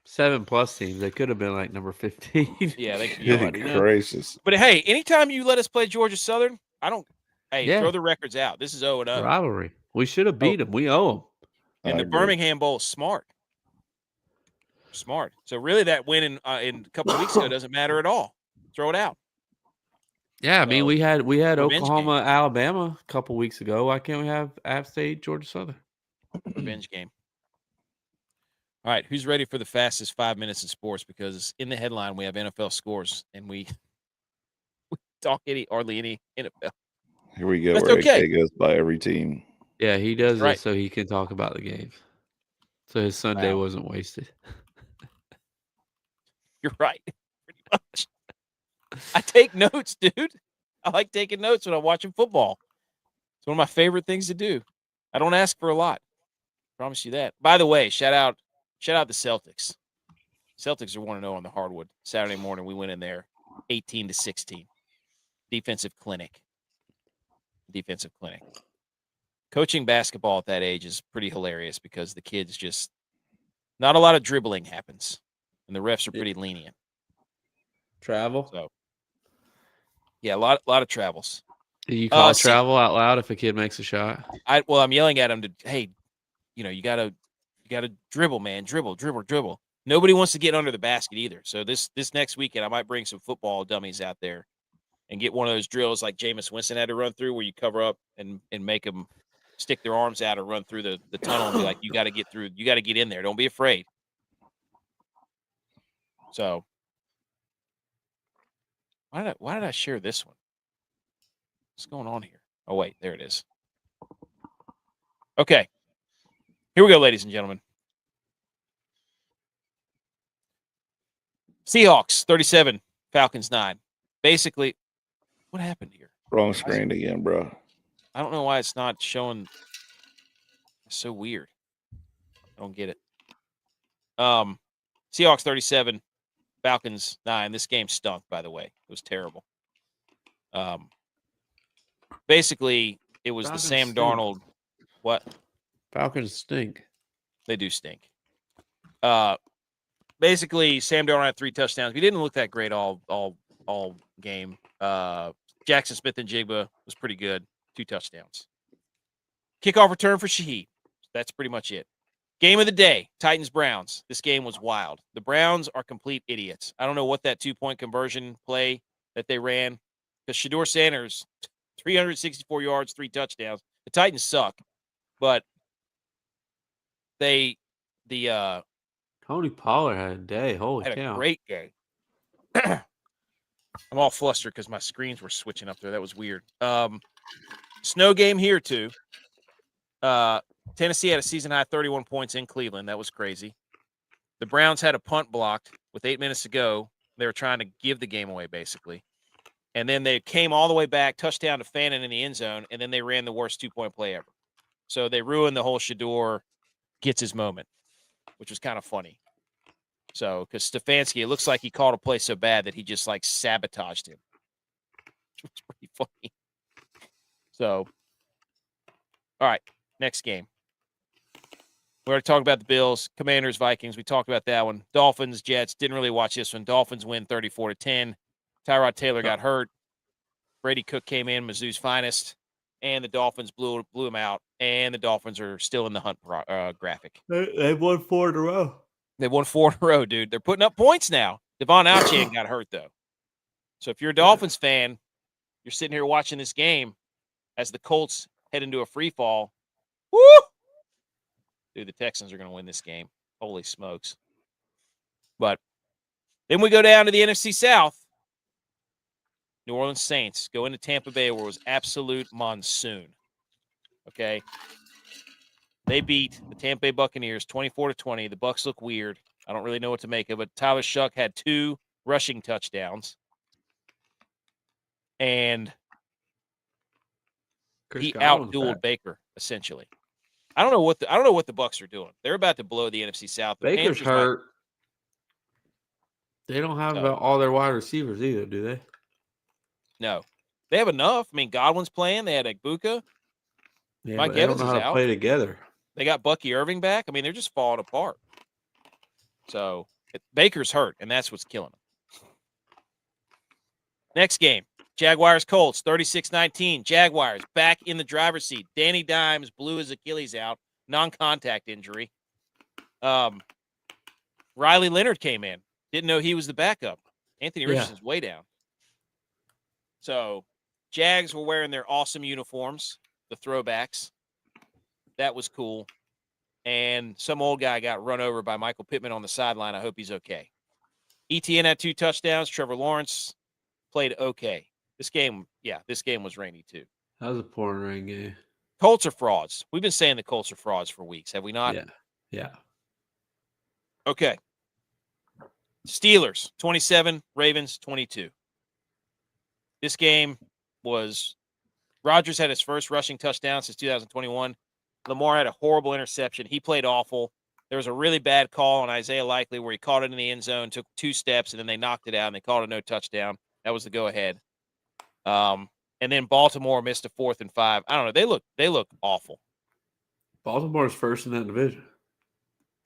7+ teams. They could have been like number 15.
Yeah, they
crisis.
But hey, anytime you let us play Georgia Southern, throw the records out. This is 0-0.
Rivalry. We should have beat them. We owe them.
And the Birmingham Bowl is smart. So really, that win in a couple of weeks ago doesn't matter at all. Throw it out.
Yeah, I mean, we had Oklahoma, Alabama a couple weeks ago. Why can't we have App State, Georgia Southern?
Revenge game. All right, who's ready for the fastest 5 minutes in sports? Because in the headline we have NFL scores, and we talk hardly any NFL.
Here we go.
That's
where
okay.
AK goes by every team.
Yeah, he does it so he can talk about the games. So his Sunday wasn't wasted.
You're right. Pretty much. I take notes, dude. I like taking notes when I'm watching football. It's one of my favorite things to do. I don't ask for a lot. Promise you that. By the way, shout out the Celtics. Celtics are 1-0 on the hardwood. Saturday morning, we went in there 18-16. Defensive clinic. Coaching basketball at that age is pretty hilarious because the kids just not a lot of dribbling happens, and the refs are pretty lenient.
Travel.
So, yeah, a lot of travels.
Do you call travel out loud if a kid makes a shot?
I'm yelling at him you gotta dribble, man, dribble. Nobody wants to get under the basket either. So this next weekend, I might bring some football dummies out there and get one of those drills like Jameis Winston had to run through, where you cover up and make them stick their arms out and run through the tunnel and be like, you got to get through, you got to get in there. Don't be afraid. So why did I share this one? What's going on here? Oh, wait, there it is. Okay. Here we go, ladies and gentlemen. Seahawks 37, Falcons 9. Basically, what happened here?
Wrong screen again, bro.
I don't know why it's not showing. It's so weird. I don't get it. Seahawks 37, Falcons 9. This game stunk, by the way. It was terrible. Basically, it was
Falcons
the Sam
stink.
Darnold. What?
Falcons stink.
They do stink. Basically, Sam Darnold had 3 touchdowns. He didn't look that great all game. Jackson Smith and Jigba was pretty good. 2 touchdowns. Kickoff return for Shaheed. That's pretty much it. Game of the day, Titans-Browns. This game was wild. The Browns are complete idiots. I don't know what that 2-point conversion play that they ran, because Shedeur Sanders, 364 yards, 3 touchdowns. The Titans suck, but Tony
Pollard had a day. Holy
had
cow.
a great day. I'm all flustered because my screens were switching up there. That was weird. Snow game here, too. Tennessee had a season-high 31 points in Cleveland. That was crazy. The Browns had a punt blocked with 8 minutes to go. They were trying to give the game away, basically. And then they came all the way back, touchdown to Fannin in the end zone, and then they ran the worst 2-point play ever. So they ruined the whole Shedeur gets his moment, which was kind of funny. So, because Stefanski, it looks like he called a play so bad that he just, sabotaged him. Which was pretty funny. So, all right, next game. We already talked about the Bills, Commanders, Vikings. We talked about that one. Dolphins, Jets. Didn't really watch this one. Dolphins win 34-10. Tyrod Taylor got hurt. Brady Cook came in, Mizzou's finest, and the Dolphins blew him out. And the Dolphins are still in the hunt graphic.
They've won 4 in a row.
They won 4 in a row, dude. They're putting up points now. Devon Achane got hurt, though. So if you're a Dolphins fan, you're sitting here watching this game as the Colts head into a free fall. Woo! Dude, the Texans are going to win this game. Holy smokes. But Then we go down to the NFC South. New Orleans Saints go into Tampa Bay where it was absolute monsoon. Okay. They beat the Tampa Bay Buccaneers 24-20. The Bucs look weird. I don't really know what to make of it. Tyler Shuck had 2 rushing touchdowns. And he outdueled Baker, essentially. I don't know what the Bucs are doing. They're about to blow the NFC South. The
Baker's
Panthers
hurt. They don't have all their wide receivers either, do they?
No. They have enough. I mean, Godwin's playing. They had Egbuka.
Yeah,
Mike
but they
Evans
don't know
is
how to
out.
play together.
They got Bucky Irving back. I mean, they're just falling apart. So Baker's hurt, and that's what's killing him. Next game, Jaguars Colts 36-19. Jaguars back in the driver's seat. Danny Dimes blew his Achilles out, non-contact injury. Riley Leonard came in. Didn't know he was the backup. Anthony Richardson's way down. So Jags were wearing their awesome uniforms, the throwbacks. That was cool. And some old guy got run over by Michael Pittman on the sideline. I hope he's okay. ETN had 2 touchdowns. Trevor Lawrence played okay. This game was rainy too.
That was a pouring rain game.
Colts are frauds. We've been saying the Colts are frauds for weeks, have we not?
Yeah.
Okay. Steelers 27, Ravens 22. This game was Rodgers had his first rushing touchdown since 2021. Lamar had a horrible interception. He played awful. There was a really bad call on Isaiah Likely where he caught it in the end zone, took 2 steps, and then they knocked it out, and they called a no touchdown. That was the go-ahead. And then Baltimore missed a 4th and 5. I don't know. They look awful.
Baltimore's first in that division.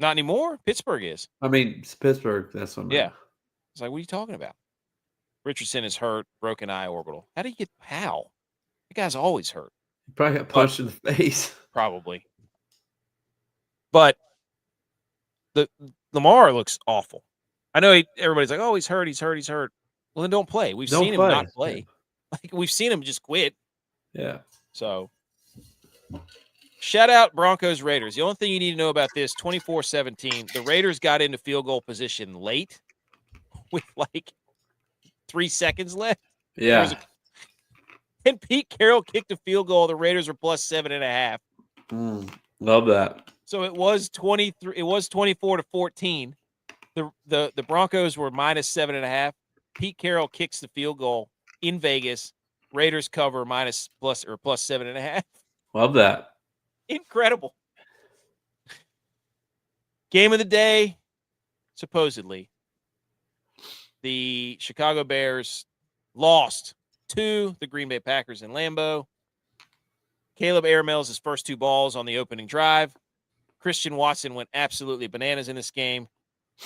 Not anymore. Pittsburgh is.
I mean, it's Pittsburgh. That's what I mean.
Yeah. It's like, what are you talking about? Richardson is hurt, broken eye orbital. How? That guy's always hurt.
He probably got punched in the face.
Probably. But the Lamar looks awful. I know everybody's like, oh, he's hurt. Well, then don't play. We've seen him not play. Yeah. Like, we've seen him just quit.
Yeah.
So, shout out Broncos Raiders. The only thing you need to know about this, 24-17, the Raiders got into field goal position late with like 3 seconds left.
Yeah.
And Pete Carroll kicked a field goal. The Raiders were plus 7.5.
Love that.
So it was 23. It was 24-14. The Broncos were minus 7.5. Pete Carroll kicks the field goal in Vegas. Raiders cover plus 7.5.
Love that.
Incredible. Game of the day, supposedly. The Chicago Bears lost to the Green Bay Packers in Lambeau. Caleb airmails his first 2 balls on the opening drive. Christian Watson went absolutely bananas in this game.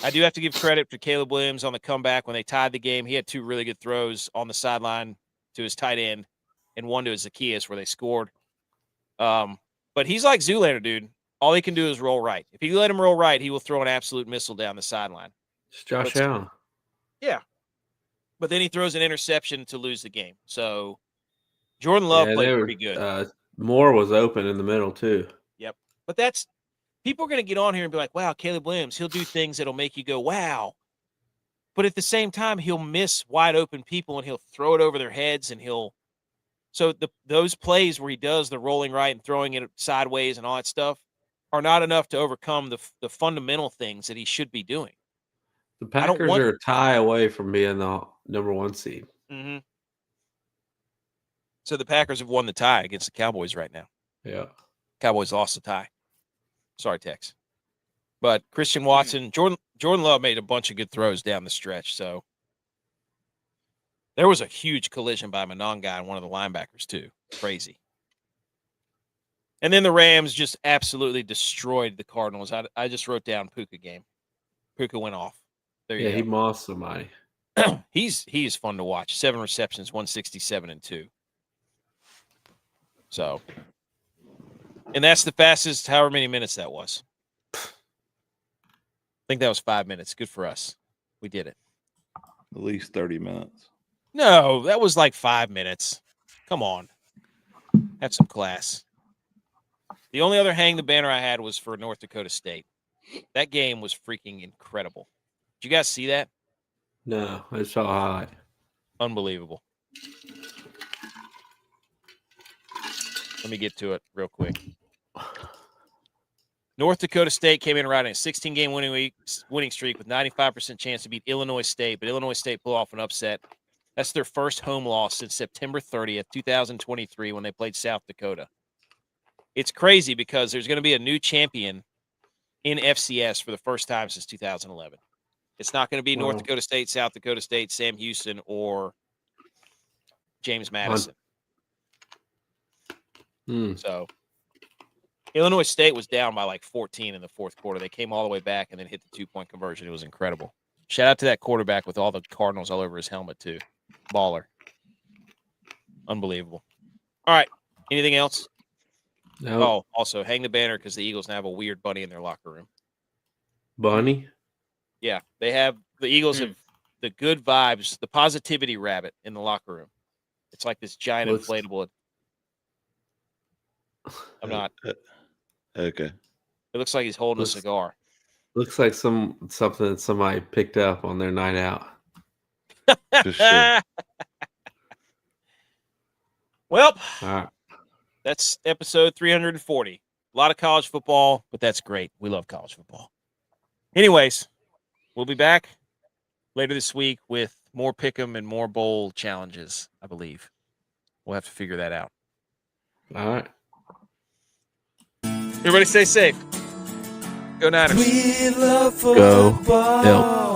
I do have to give credit to Caleb Williams on the comeback when they tied the game. He had 2 really good throws on the sideline to his tight end and one to his Zacchaeus where they scored. But he's like Zoolander, dude. All he can do is roll right. If you let him roll right, he will throw an absolute missile down the sideline.
It's Josh Allen.
Yeah. But then he throws an interception to lose the game. So Jordan Love played pretty good.
Moore was open in the middle too.
Yep. But people are going to get on here and be like, wow, Caleb Williams, he'll do things that'll make you go, wow. But at the same time, he'll miss wide open people and he'll throw it over their heads and so those plays where he does the rolling right and throwing it sideways and all that stuff are not enough to overcome the fundamental things that he should be doing.
The Packers are a tie away from being the number 1 seed.
Mm-hmm. So the Packers have won the tie against the Cowboys right now.
Yeah.
Cowboys lost the tie. Sorry, Tex. But Christian Watson, Jordan Love made a bunch of good throws down the stretch. So there was a huge collision by Mononga and one of the linebackers too. Crazy. And then the Rams just absolutely destroyed the Cardinals. I just wrote down Puka game. Puka went off. There you go.
He mossed somebody.
He's fun to watch. 7 receptions, 167 and 2. So, and that's the fastest, however many minutes that was. I think that was 5 minutes. Good for us. We did it.
At least 30 minutes.
No, that was like 5 minutes. Come on. Have some class. The only other hang the banner I had was for North Dakota State. That game was freaking incredible. Did you guys see that?
No, I saw a highlight.
Unbelievable. Let me get to it real quick. North Dakota State came in riding a 16-game winning streak with 95% chance to beat Illinois State, but Illinois State pulled off an upset. That's their first home loss since September 30th, 2023, when they played South Dakota. It's crazy because there's going to be a new champion in FCS for the first time since 2011. It's not going to be North Dakota State, South Dakota State, Sam Houston, or James Madison. So Illinois State was down by like 14 in the fourth quarter. They came all the way back and then hit the 2-point conversion. It was incredible. Shout out to that quarterback with all the Cardinals all over his helmet, too. Baller. Unbelievable. All right. Anything else?
No.
Oh, also, hang the banner because the Eagles now have a weird bunny in their locker room.
Bunny?
Yeah. The Eagles have the good vibes, the positivity rabbit in the locker room. It's like this giant inflatable. I'm not.
Okay.
It looks like he's holding a cigar.
Looks like something that somebody picked up on their night out.
For sure.
Well,
all right.
That's episode 340. A lot of college football, but that's great. We love college football. Anyways, we'll be back later this week with more pick'em and more bowl challenges, I believe. We'll have to figure that out.
All right.
Everybody stay safe. Go Niners.
Go Elk.